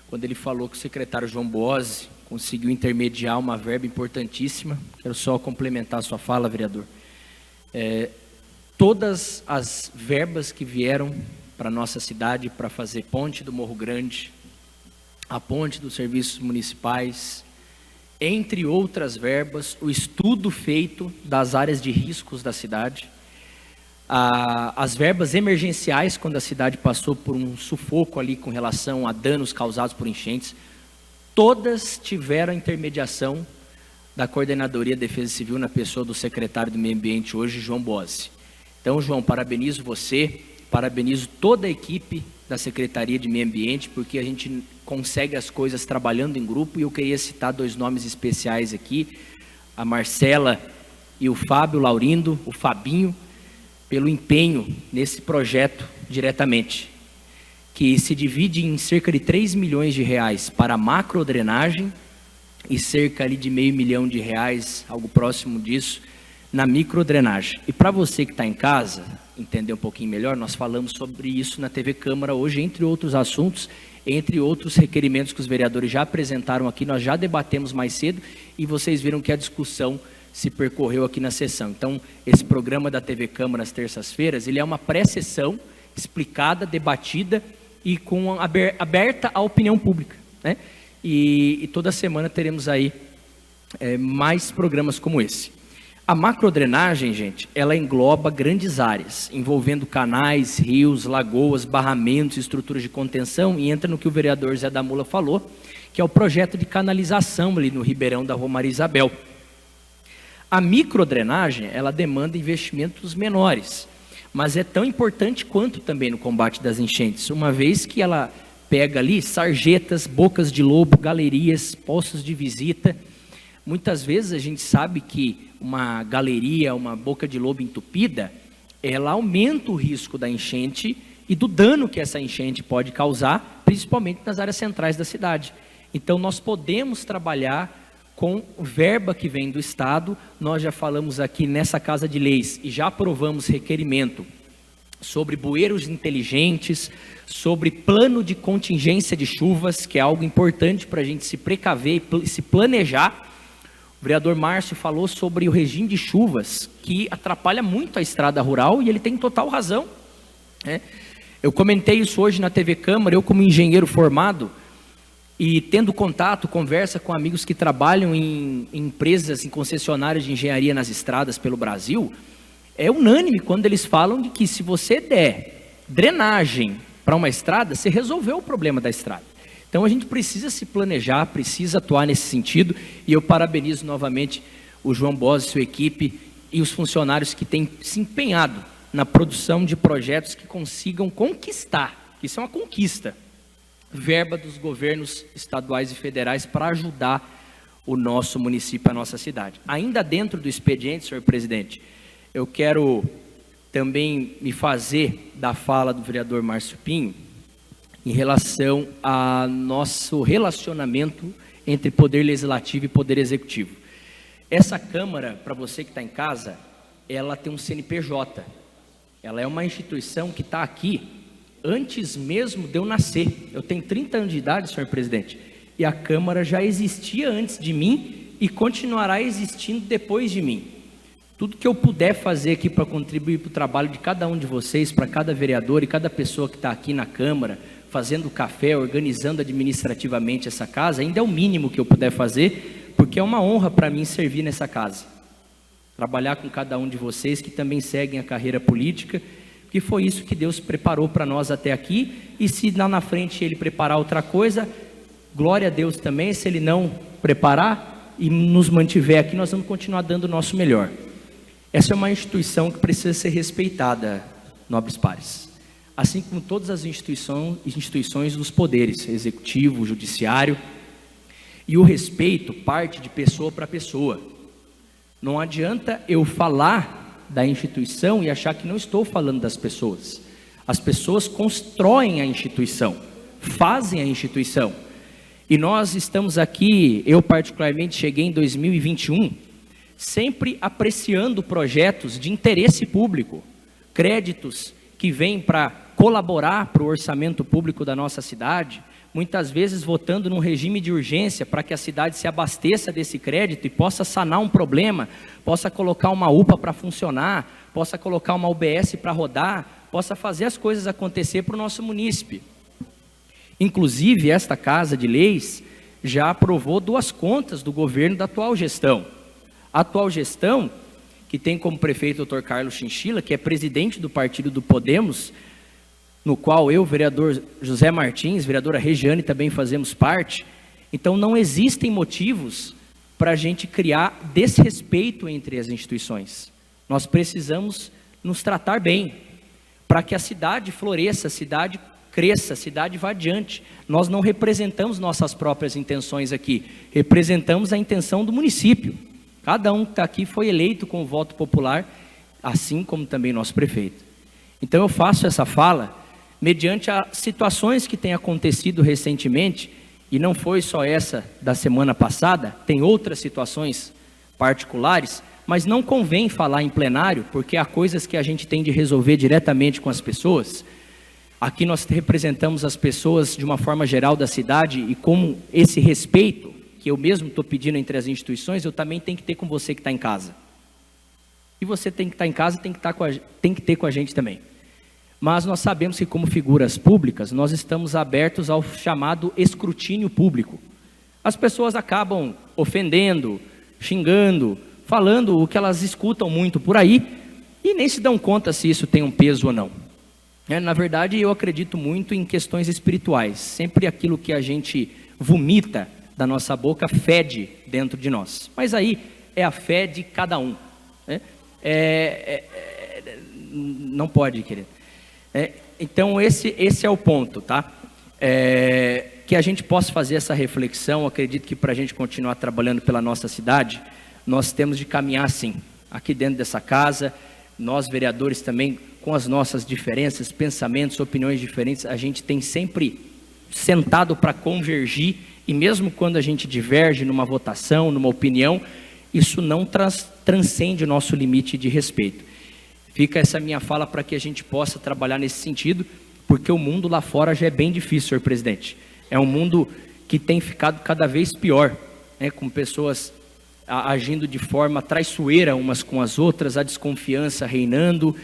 quando ele falou que o secretário João Boazzi conseguiu intermediar uma verba importantíssima. Quero só complementar a sua fala, vereador. Todas as verbas que vieram para a nossa cidade para fazer ponte do Morro Grande, a ponte dos serviços municipais, entre outras verbas, o estudo feito das áreas de riscos da cidade, as verbas emergenciais, quando a cidade passou por um sufoco ali com relação a danos causados por enchentes, todas tiveram a intermediação da Coordenadoria de Defesa Civil na pessoa do secretário do Meio Ambiente hoje, João Boazzi. Então, João, parabenizo você, parabenizo toda a equipe da Secretaria de Meio Ambiente, porque a gente consegue as coisas trabalhando em grupo, e eu queria citar 2 nomes especiais aqui, a Marcela e o Fábio Laurindo, o Fabinho, pelo empenho nesse projeto diretamente, que se divide em cerca de 3 milhões de reais para macrodrenagem e cerca ali de R$500 mil, algo próximo disso, na microdrenagem. E para você que está em casa, entender um pouquinho melhor, nós falamos sobre isso na TV Câmara hoje, entre outros assuntos, entre outros requerimentos que os vereadores já apresentaram aqui, nós já debatemos mais cedo, e vocês viram que a discussão se percorreu aqui na sessão. Então, esse programa da TV Câmara às terças-feiras, ele é uma pré-sessão explicada, debatida e aberta à opinião pública, né? E toda semana teremos aí mais programas como esse. A macrodrenagem, gente, ela engloba grandes áreas, envolvendo canais, rios, lagoas, barramentos, estruturas de contenção, e entra no que o vereador Zé da Mula falou, que é o projeto de canalização ali no Ribeirão da Romaria Isabel. A microdrenagem, ela demanda investimentos menores, mas é tão importante quanto também no combate das enchentes, uma vez que ela pega ali sarjetas, bocas de lobo, galerias, poços de visita. Muitas vezes a gente sabe que uma galeria, uma boca de lobo entupida, ela aumenta o risco da enchente e do dano que essa enchente pode causar, principalmente nas áreas centrais da cidade. Então nós podemos trabalhar com verba que vem do Estado. Nós já falamos aqui nessa Casa de Leis e já aprovamos requerimento sobre bueiros inteligentes, sobre plano de contingência de chuvas, que é algo importante para a gente se precaver e se planejar. O vereador Márcio falou sobre o regime de chuvas, que atrapalha muito a estrada rural, e ele tem total razão, né? Eu comentei isso hoje na TV Câmara, eu como engenheiro formado, e tendo contato, conversa com amigos que trabalham em empresas, em concessionárias de engenharia nas estradas pelo Brasil, é unânime quando eles falam de que se você der drenagem para uma estrada, você resolveu o problema da estrada. Então a gente precisa se planejar, precisa atuar nesse sentido, e eu parabenizo novamente o João Bosa e sua equipe e os funcionários que têm se empenhado na produção de projetos que consigam conquistar, isso é uma conquista, verba dos governos estaduais e federais para ajudar o nosso município, a nossa cidade. Ainda dentro do expediente, senhor presidente, eu quero também me fazer da fala do vereador Márcio Pinho em relação a nosso relacionamento entre poder legislativo e poder executivo. Essa Câmara, para você que está em casa, ela tem um CNPJ, ela é uma instituição que está aqui antes mesmo de eu nascer. Eu tenho 30 anos de idade, senhor presidente, e a Câmara já existia antes de mim e continuará existindo depois de mim. Tudo que eu puder fazer aqui para contribuir para o trabalho de cada um de vocês, para cada vereador e cada pessoa que está aqui na Câmara, fazendo café, organizando administrativamente essa casa, ainda é o mínimo que eu puder fazer, porque é uma honra para mim servir nessa casa. Trabalhar com cada um de vocês que também seguem a carreira política, que foi isso que Deus preparou para nós até aqui, e se lá na frente Ele preparar outra coisa, glória a Deus também. Se Ele não preparar e nos mantiver aqui, nós vamos continuar dando o nosso melhor. Essa é uma instituição que precisa ser respeitada, nobres pares, assim como todas as instituições dos poderes, executivo, judiciário, e o respeito parte de pessoa para pessoa. Não adianta eu falar da instituição e achar que não estou falando das pessoas. As pessoas constroem a instituição, fazem a instituição. E nós estamos aqui, eu particularmente cheguei em 2021, sempre apreciando projetos de interesse público, créditos que vêm para colaborar para o orçamento público da nossa cidade, muitas vezes votando num regime de urgência para que a cidade se abasteça desse crédito e possa sanar um problema, possa colocar uma UPA para funcionar, possa colocar uma UBS para rodar, possa fazer as coisas acontecer para o nosso munícipe. Inclusive, esta Casa de Leis já aprovou 2 contas do governo da atual gestão. A atual gestão, que tem como prefeito o Dr. Carlos Chinchilla, que é presidente do partido do Podemos, no qual eu, vereador José Martins, vereadora Regiane, também fazemos parte. Então não existem motivos para a gente criar desrespeito entre as instituições. Nós precisamos nos tratar bem, para que a cidade floresça, a cidade cresça, a cidade vá adiante. Nós não representamos nossas próprias intenções aqui, representamos a intenção do município. Cada um que está aqui foi eleito com o voto popular, assim como também nosso prefeito. Então eu faço essa fala mediante as situações que têm acontecido recentemente, e não foi só essa da semana passada, tem outras situações particulares, mas não convém falar em plenário, porque há coisas que a gente tem de resolver diretamente com as pessoas. Aqui nós representamos as pessoas de uma forma geral da cidade, e como esse respeito que eu mesmo estou pedindo entre as instituições, eu também tenho que ter com você que está em casa. E você tem que estar em casa, tem que ter com a gente também. Mas nós sabemos que, como figuras públicas, nós estamos abertos ao chamado escrutínio público. As pessoas acabam ofendendo, xingando, falando o que elas escutam muito por aí, e nem se dão conta se isso tem um peso ou não. Na verdade, eu acredito muito em questões espirituais. Sempre aquilo que a gente vomita da nossa boca fede dentro de nós. Mas aí é a fé de cada um, né? Não pode, querido. Então esse é o ponto, tá? Que a gente possa fazer essa reflexão. Acredito que para a gente continuar trabalhando pela nossa cidade, nós temos de caminhar sim, aqui dentro dessa casa, nós vereadores também, com as nossas diferenças, pensamentos, opiniões diferentes, a gente tem sempre sentado para convergir, e mesmo quando a gente diverge numa votação, numa opinião, isso não transcende o nosso limite de respeito. Fica essa minha fala para que a gente possa trabalhar nesse sentido, porque o mundo lá fora já é bem difícil, senhor presidente. É um mundo que tem ficado cada vez pior, né, com pessoas agindo de forma traiçoeira umas com as outras, a desconfiança reinando.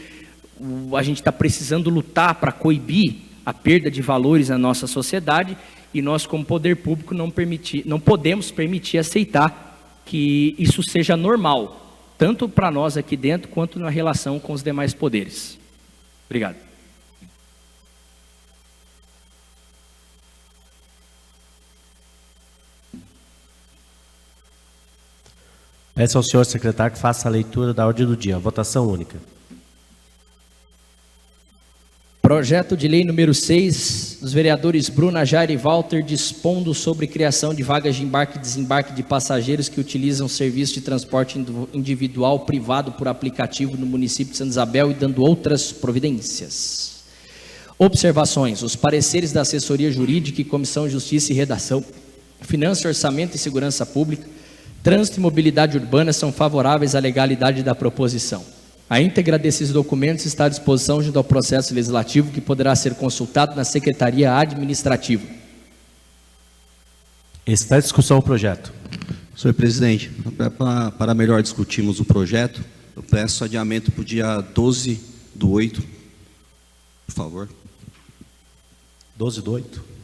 A gente está precisando lutar para coibir a perda de valores na nossa sociedade, e nós, como poder público, não podemos permitir, aceitar que isso seja normal, tanto para nós aqui dentro, quanto na relação com os demais poderes. Obrigado. Peço ao senhor secretário que faça a leitura da ordem do dia. Votação única. Projeto de lei número 6, dos vereadores Bruna, Jair e Walter, dispondo sobre criação de vagas de embarque e desembarque de passageiros que utilizam serviço de transporte individual privado por aplicativo no município de Santa Isabel e dando outras providências. Observações. Os pareceres da assessoria jurídica e Comissão de Justiça e Redação, Finanças, Orçamento e Segurança Pública, Trânsito e Mobilidade Urbana são favoráveis à legalidade da proposição. A íntegra desses documentos está à disposição junto ao processo legislativo, que poderá ser consultado na Secretaria Administrativa. Está em discussão o projeto. Senhor presidente, para melhor discutirmos o projeto, eu peço adiamento para o dia 12/8, por favor. 12/8.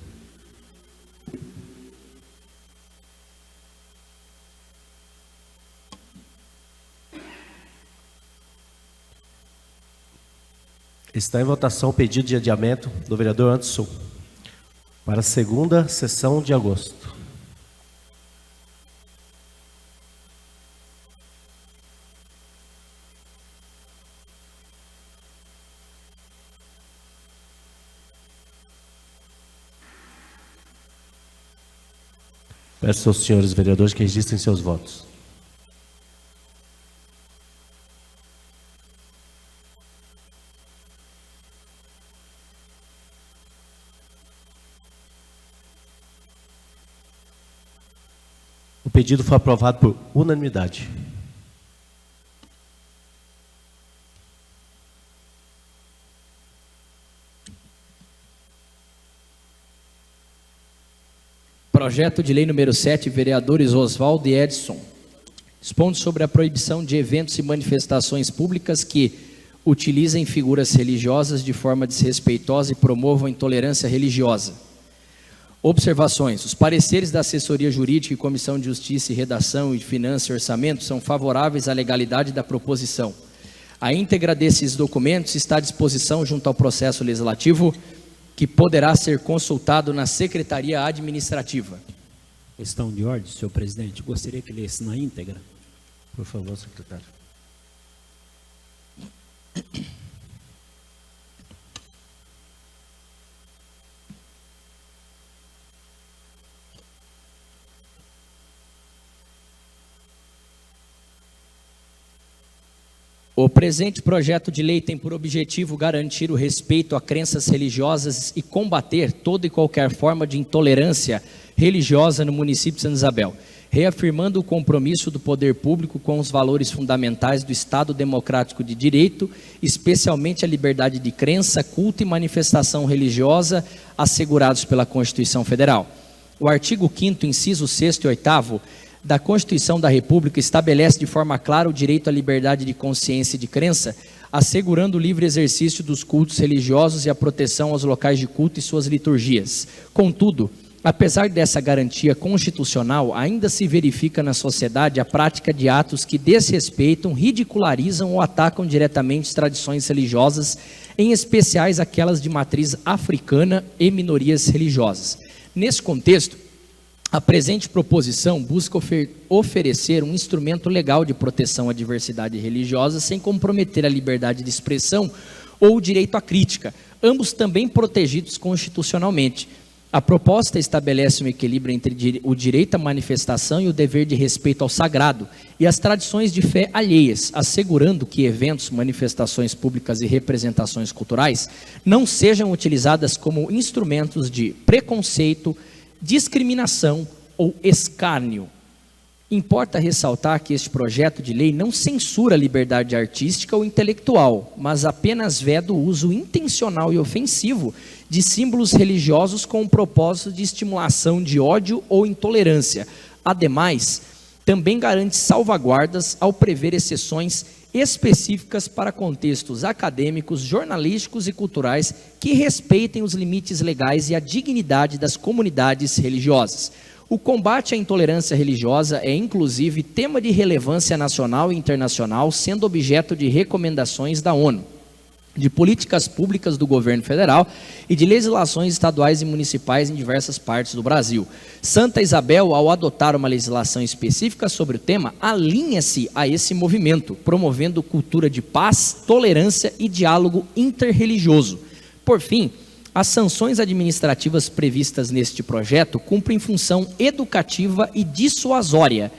Está em votação o pedido de adiamento do vereador Anderson para a segunda sessão de agosto. Peço aos senhores vereadores que registrem seus votos. O pedido foi aprovado por unanimidade. Projeto de lei número 7, vereadores Oswaldo e Edson, expondo sobre a proibição de eventos e manifestações públicas que utilizem figuras religiosas de forma desrespeitosa e promovam intolerância religiosa. Observações. Os pareceres da assessoria jurídica e Comissão de Justiça e Redação e Finanças e Orçamento são favoráveis à legalidade da proposição. A íntegra desses documentos está à disposição junto ao processo legislativo, que poderá ser consultado na Secretaria Administrativa. Questão de ordem, senhor presidente. Gostaria que lesse na íntegra. Por favor, secretário. O presente projeto de lei tem por objetivo garantir o respeito a crenças religiosas e combater toda e qualquer forma de intolerância religiosa no município de Santa Isabel, reafirmando o compromisso do poder público com os valores fundamentais do Estado Democrático de Direito, especialmente a liberdade de crença, culto e manifestação religiosa assegurados pela Constituição Federal. O artigo 5º, inciso 6º e 8º da Constituição da República estabelece de forma clara o direito à liberdade de consciência e de crença, assegurando o livre exercício dos cultos religiosos e a proteção aos locais de culto e suas liturgias. Contudo, apesar dessa garantia constitucional, ainda se verifica na sociedade a prática de atos que desrespeitam, ridicularizam ou atacam diretamente tradições religiosas, em especiais aquelas de matriz africana e minorias religiosas. Nesse contexto, a presente proposição busca oferecer um instrumento legal de proteção à diversidade religiosa sem comprometer a liberdade de expressão ou o direito à crítica, ambos também protegidos constitucionalmente. A proposta estabelece um equilíbrio entre o direito à manifestação e o dever de respeito ao sagrado e às tradições de fé alheias, assegurando que eventos, manifestações públicas e representações culturais não sejam utilizadas como instrumentos de preconceito, discriminação ou escárnio. Importa ressaltar que este projeto de lei não censura a liberdade artística ou intelectual, mas apenas veda o uso intencional e ofensivo de símbolos religiosos com o propósito de estimulação de ódio ou intolerância. Ademais, também garante salvaguardas ao prever exceções específicas para contextos acadêmicos, jornalísticos e culturais que respeitem os limites legais e a dignidade das comunidades religiosas. O combate à intolerância religiosa é, inclusive, tema de relevância nacional e internacional, sendo objeto de recomendações da ONU, de políticas públicas do governo federal e de legislações estaduais e municipais em diversas partes do Brasil. Santa Isabel, ao adotar uma legislação específica sobre o tema, alinha-se a esse movimento, promovendo cultura de paz, tolerância e diálogo interreligioso. Por fim, as sanções administrativas previstas neste projeto cumprem função educativa e dissuasória,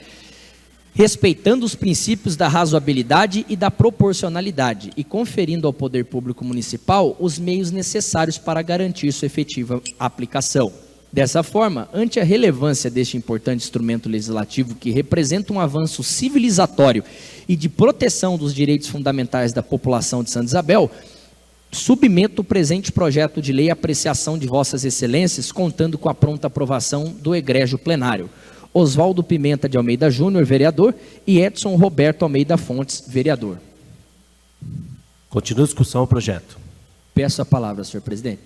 respeitando os princípios da razoabilidade e da proporcionalidade e conferindo ao poder público municipal os meios necessários para garantir sua efetiva aplicação. Dessa forma, ante a relevância deste importante instrumento legislativo que representa um avanço civilizatório e de proteção dos direitos fundamentais da população de Santa Isabel, submeto o presente projeto de lei à apreciação de vossas excelências, contando com a pronta aprovação do egrégio plenário. Oswaldo Pimenta de Almeida Júnior, vereador, e Edson Roberto Almeida Fontes, vereador. Continua a discussão ao projeto. Peço a palavra, senhor presidente.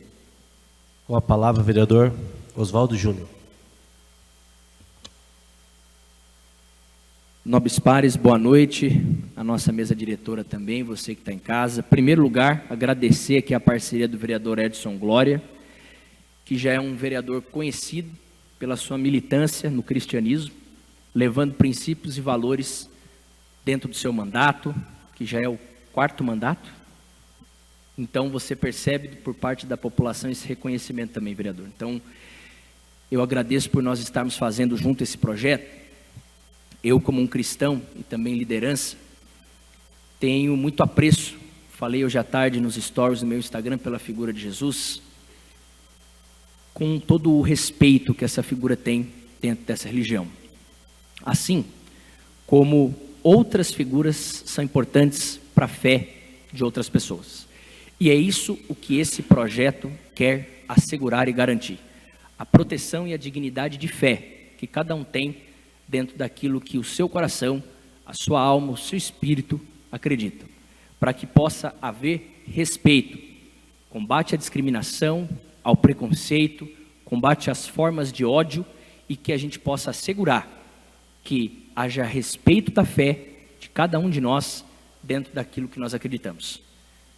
Com a palavra, vereador Oswaldo Júnior. Nobres pares, boa noite. A nossa mesa diretora também, você que está em casa. Em primeiro lugar, agradecer aqui a parceria do vereador Edson Glória, que já é um vereador conhecido pela sua militância no cristianismo, levando princípios e valores dentro do seu mandato, que já é o 4º mandato. Então, você percebe por parte da população esse reconhecimento também, vereador. Então, eu agradeço por nós estarmos fazendo junto esse projeto. Eu, como um cristão e também liderança, tenho muito apreço, falei hoje à tarde nos stories do meu Instagram, pela figura de Jesus, com todo o respeito que essa figura tem dentro dessa religião. Assim como outras figuras são importantes para a fé de outras pessoas. E é isso o que esse projeto quer assegurar e garantir. A proteção e a dignidade de fé que cada um tem dentro daquilo que o seu coração, a sua alma, o seu espírito acreditam. Para que possa haver respeito, combate à discriminação, ao preconceito, combate às formas de ódio e que a gente possa assegurar que haja respeito da fé de cada um de nós dentro daquilo que nós acreditamos.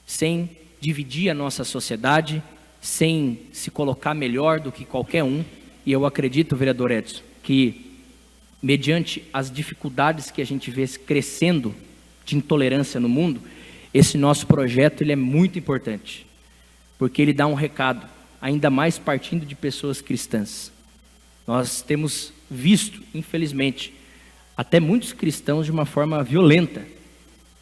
Sem dividir a nossa sociedade, sem se colocar melhor do que qualquer um. E eu acredito, vereador Edson, que mediante as dificuldades que a gente vê crescendo de intolerância no mundo, esse nosso projeto ele é muito importante, porque ele dá um recado, ainda mais partindo de pessoas cristãs. Nós temos visto, infelizmente, até muitos cristãos de uma forma violenta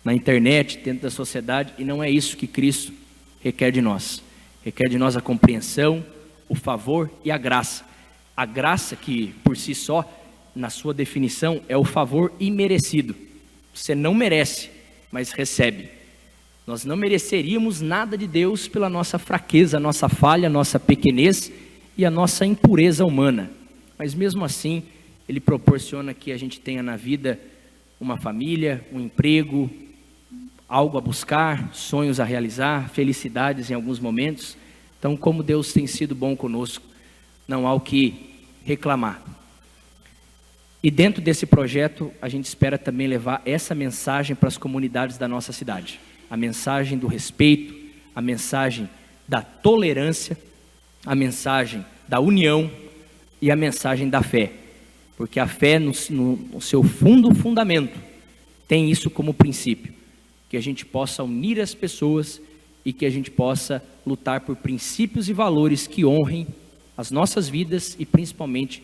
na internet, dentro da sociedade, e não é isso que Cristo requer de nós. Requer de nós a compreensão, o favor e a graça. A graça que, por si só, na sua definição, é o favor imerecido. Você não merece, mas recebe. Nós não mereceríamos nada de Deus pela nossa fraqueza, nossa falha, nossa pequenez e a nossa impureza humana. mas mesmo assim, ele proporciona que a gente tenha na vida uma família, um emprego, algo a buscar, sonhos a realizar, felicidades em alguns momentos. Então, como Deus tem sido bom conosco, não há o que reclamar. E dentro desse projeto, a gente espera também levar essa mensagem para as comunidades da nossa cidade. A mensagem do respeito, a mensagem da tolerância, a mensagem da união e a mensagem da fé. Porque a fé, no seu fundamento, tem isso como princípio. Que a gente possa unir as pessoas e que a gente possa lutar por princípios e valores que honrem as nossas vidas e principalmente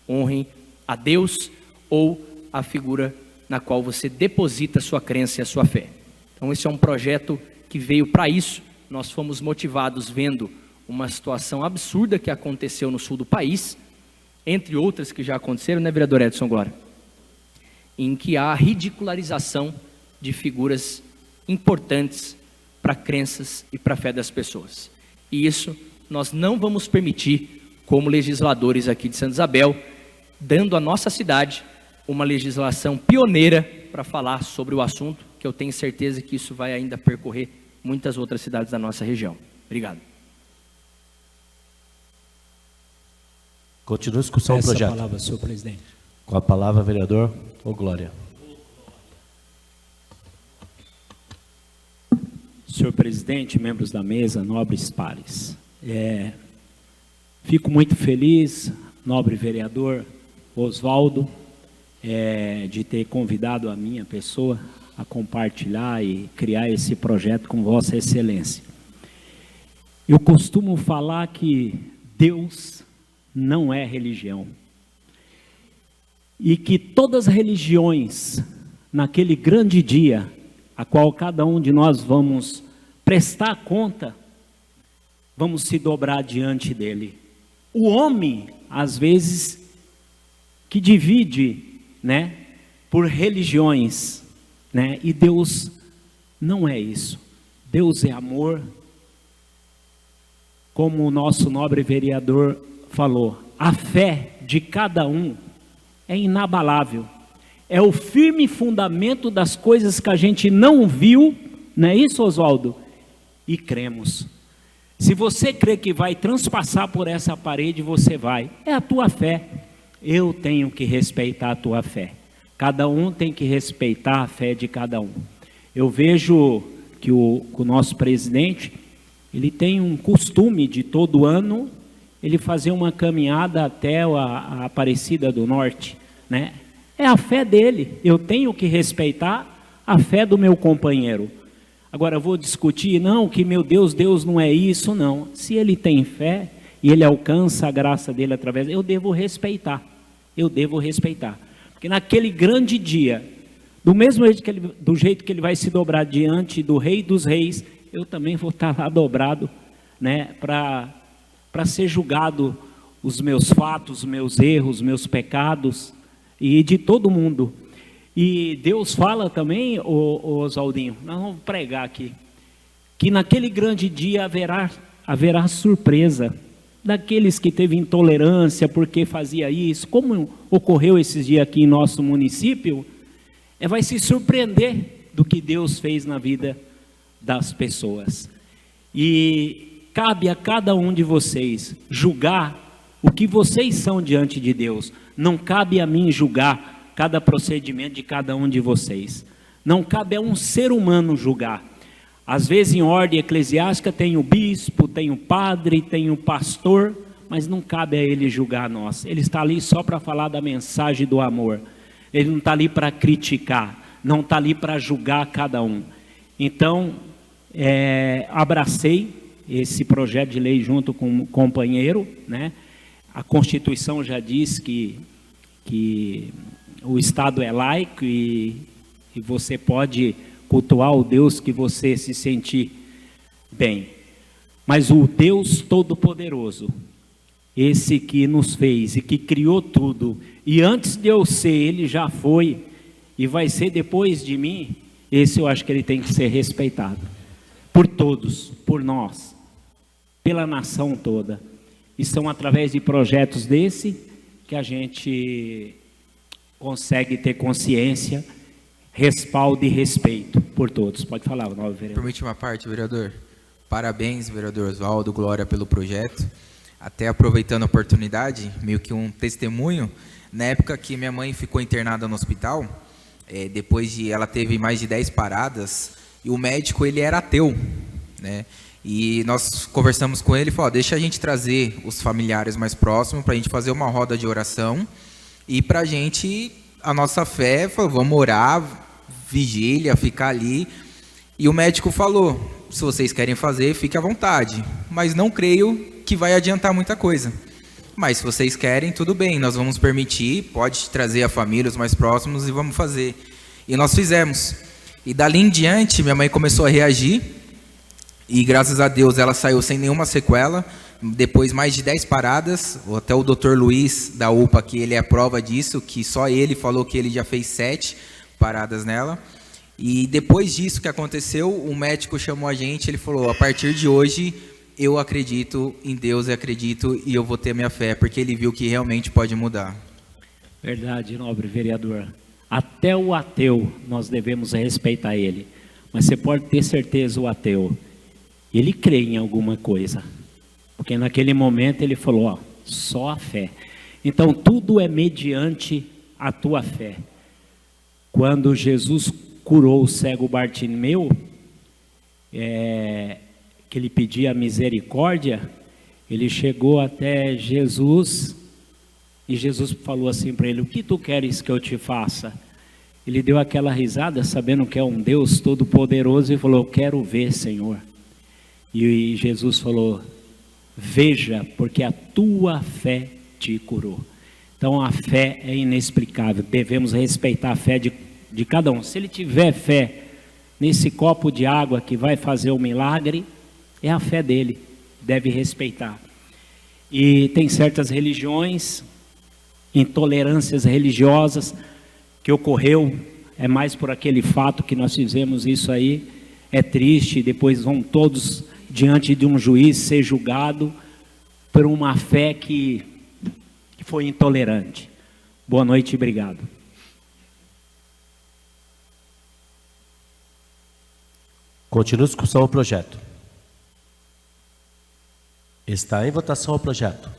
honrem a Deus ou a figura na qual você deposita a sua crença e a sua fé. Então esse é um projeto que veio para isso. Nós fomos motivados vendo uma situação absurda que aconteceu no sul do país, entre outras que já aconteceram, né, vereador Edson Glória? Em que há a ridicularização de figuras importantes para crenças e para a fé das pessoas. E isso nós não vamos permitir como legisladores aqui de Santa Isabel, dando à nossa cidade uma legislação pioneira para falar sobre o assunto, que eu tenho certeza que isso vai ainda percorrer muitas outras cidades da nossa região. Obrigado. Continua a discussão do projeto. Com a palavra, senhor presidente. Com a palavra, vereador Glória. Senhor presidente, membros da mesa, nobres pares. Fico muito feliz, nobre vereador Oswaldo, de ter convidado a minha pessoa a compartilhar e criar esse projeto com Vossa Excelência. Eu costumo falar que Deus não é religião. E que todas as religiões, naquele grande dia, a qual cada um de nós vamos prestar conta, vamos se dobrar diante dele. O homem, às vezes, que divide, né, por religiões, né, e Deus não é isso. Deus é amor, como o nosso nobre vereador falou, a fé de cada um é inabalável. É o firme fundamento das coisas que a gente não viu, não é isso, Oswaldo? E cremos. Se você crê que vai transpassar por essa parede, você vai. É a tua fé. Eu tenho que respeitar a tua fé. Cada um tem que respeitar a fé de cada um. Eu vejo que o nosso presidente, ele tem um costume de todo ano, ele fazer uma caminhada até a Aparecida do Norte, né? É a fé dele, eu tenho que respeitar a fé do meu companheiro. Agora, eu vou discutir, não, que meu Deus não é isso, não. Se ele tem fé e ele alcança a graça dele através, eu devo respeitar. Porque naquele grande dia, do jeito que ele vai se dobrar diante do Rei dos Reis, eu também vou estar lá dobrado, né, para ser julgado os meus fatos, os meus erros, os meus pecados, e de todo mundo. E Deus fala também, Oswaldinho, nós vamos pregar aqui, que naquele grande dia haverá surpresa daqueles que teve intolerância porque fazia isso, como ocorreu esses dias aqui em nosso município, vai se surpreender do que Deus fez na vida das pessoas. E cabe a cada um de vocês julgar o que vocês são diante de Deus. Não cabe a mim julgar cada procedimento de cada um de vocês. Não cabe a um ser humano julgar. Às vezes em ordem eclesiástica tem o bispo, tem o padre, tem o pastor, mas não cabe a ele julgar nós. Ele está ali só para falar da mensagem do amor. Ele não está ali para criticar, não está ali para julgar cada um. Então, abracei esse projeto de lei junto com um companheiro, né? A Constituição já diz que o Estado é laico e você pode cultuar o Deus que você se sentir bem. Mas o Deus Todo-Poderoso, esse que nos fez e que criou tudo, e antes de eu ser, ele já foi e vai ser depois de mim, esse eu acho que ele tem que ser respeitado. Por todos, por nós, pela nação toda. E são através de projetos desse que a gente consegue ter consciência, respaldo e respeito por todos. Pode falar, novo vereador. Permite uma parte, vereador? Parabéns, vereador Oswaldo, glória pelo projeto. Até aproveitando a oportunidade, meio que um testemunho, na época que minha mãe ficou internada no hospital, depois de ela teve mais de 10 paradas, e o médico ele era ateu, né? E nós conversamos com ele e falou, deixa a gente trazer os familiares mais próximos para a gente fazer uma roda de oração e para a gente, a nossa fé, falou, vamos orar, vigília, ficar ali. E o médico falou, se vocês querem fazer, fique à vontade, mas não creio que vai adiantar muita coisa. Mas se vocês querem, tudo bem, nós vamos permitir, pode trazer a família, os mais próximos e vamos fazer. E nós fizemos. E dali em diante, minha mãe começou a reagir e graças a Deus ela saiu sem nenhuma sequela. Depois mais de 10 paradas, até o Dr. Luiz da UPA, que ele é a prova disso, que só ele falou que ele já fez 7 paradas nela. E depois disso que aconteceu, o médico chamou a gente, ele falou, a partir de hoje eu acredito em Deus, eu acredito e eu vou ter minha fé, porque ele viu que realmente pode mudar. Verdade, nobre vereador. Até o ateu nós devemos respeitar ele. Mas você pode ter certeza, o ateu, ele crê em alguma coisa. Porque naquele momento ele falou, ó, só a fé. Então tudo é mediante a tua fé. Quando Jesus curou o cego Bartimeu, que ele pedia misericórdia, ele chegou até Jesus e Jesus falou assim para ele, o que tu queres que eu te faça? Ele deu aquela risada, sabendo que é um Deus todo-poderoso, e falou, eu quero ver, Senhor. E Jesus falou, veja, porque a tua fé te curou. Então a fé é inexplicável, devemos respeitar a fé de cada um. Se ele tiver fé nesse copo de água que vai fazer o milagre, é a fé dele, deve respeitar. E tem certas religiões, intolerâncias religiosas, que ocorreu, é mais por aquele fato que nós fizemos isso aí, é triste, depois vão todos diante de um juiz ser julgado por uma fé que foi intolerante. Boa noite e obrigado. Continua a discussão ao projeto. Está em votação o projeto.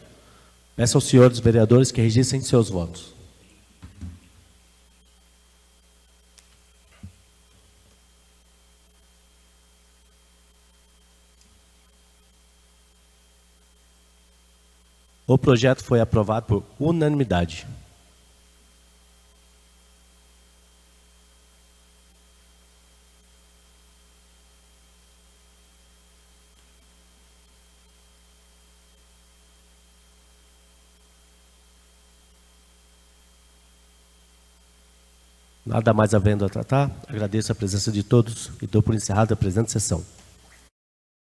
Peço aos senhores vereadores que registrem seus votos. O projeto foi aprovado por unanimidade. Nada mais havendo a tratar, agradeço a presença de todos e dou por encerrada a presente sessão.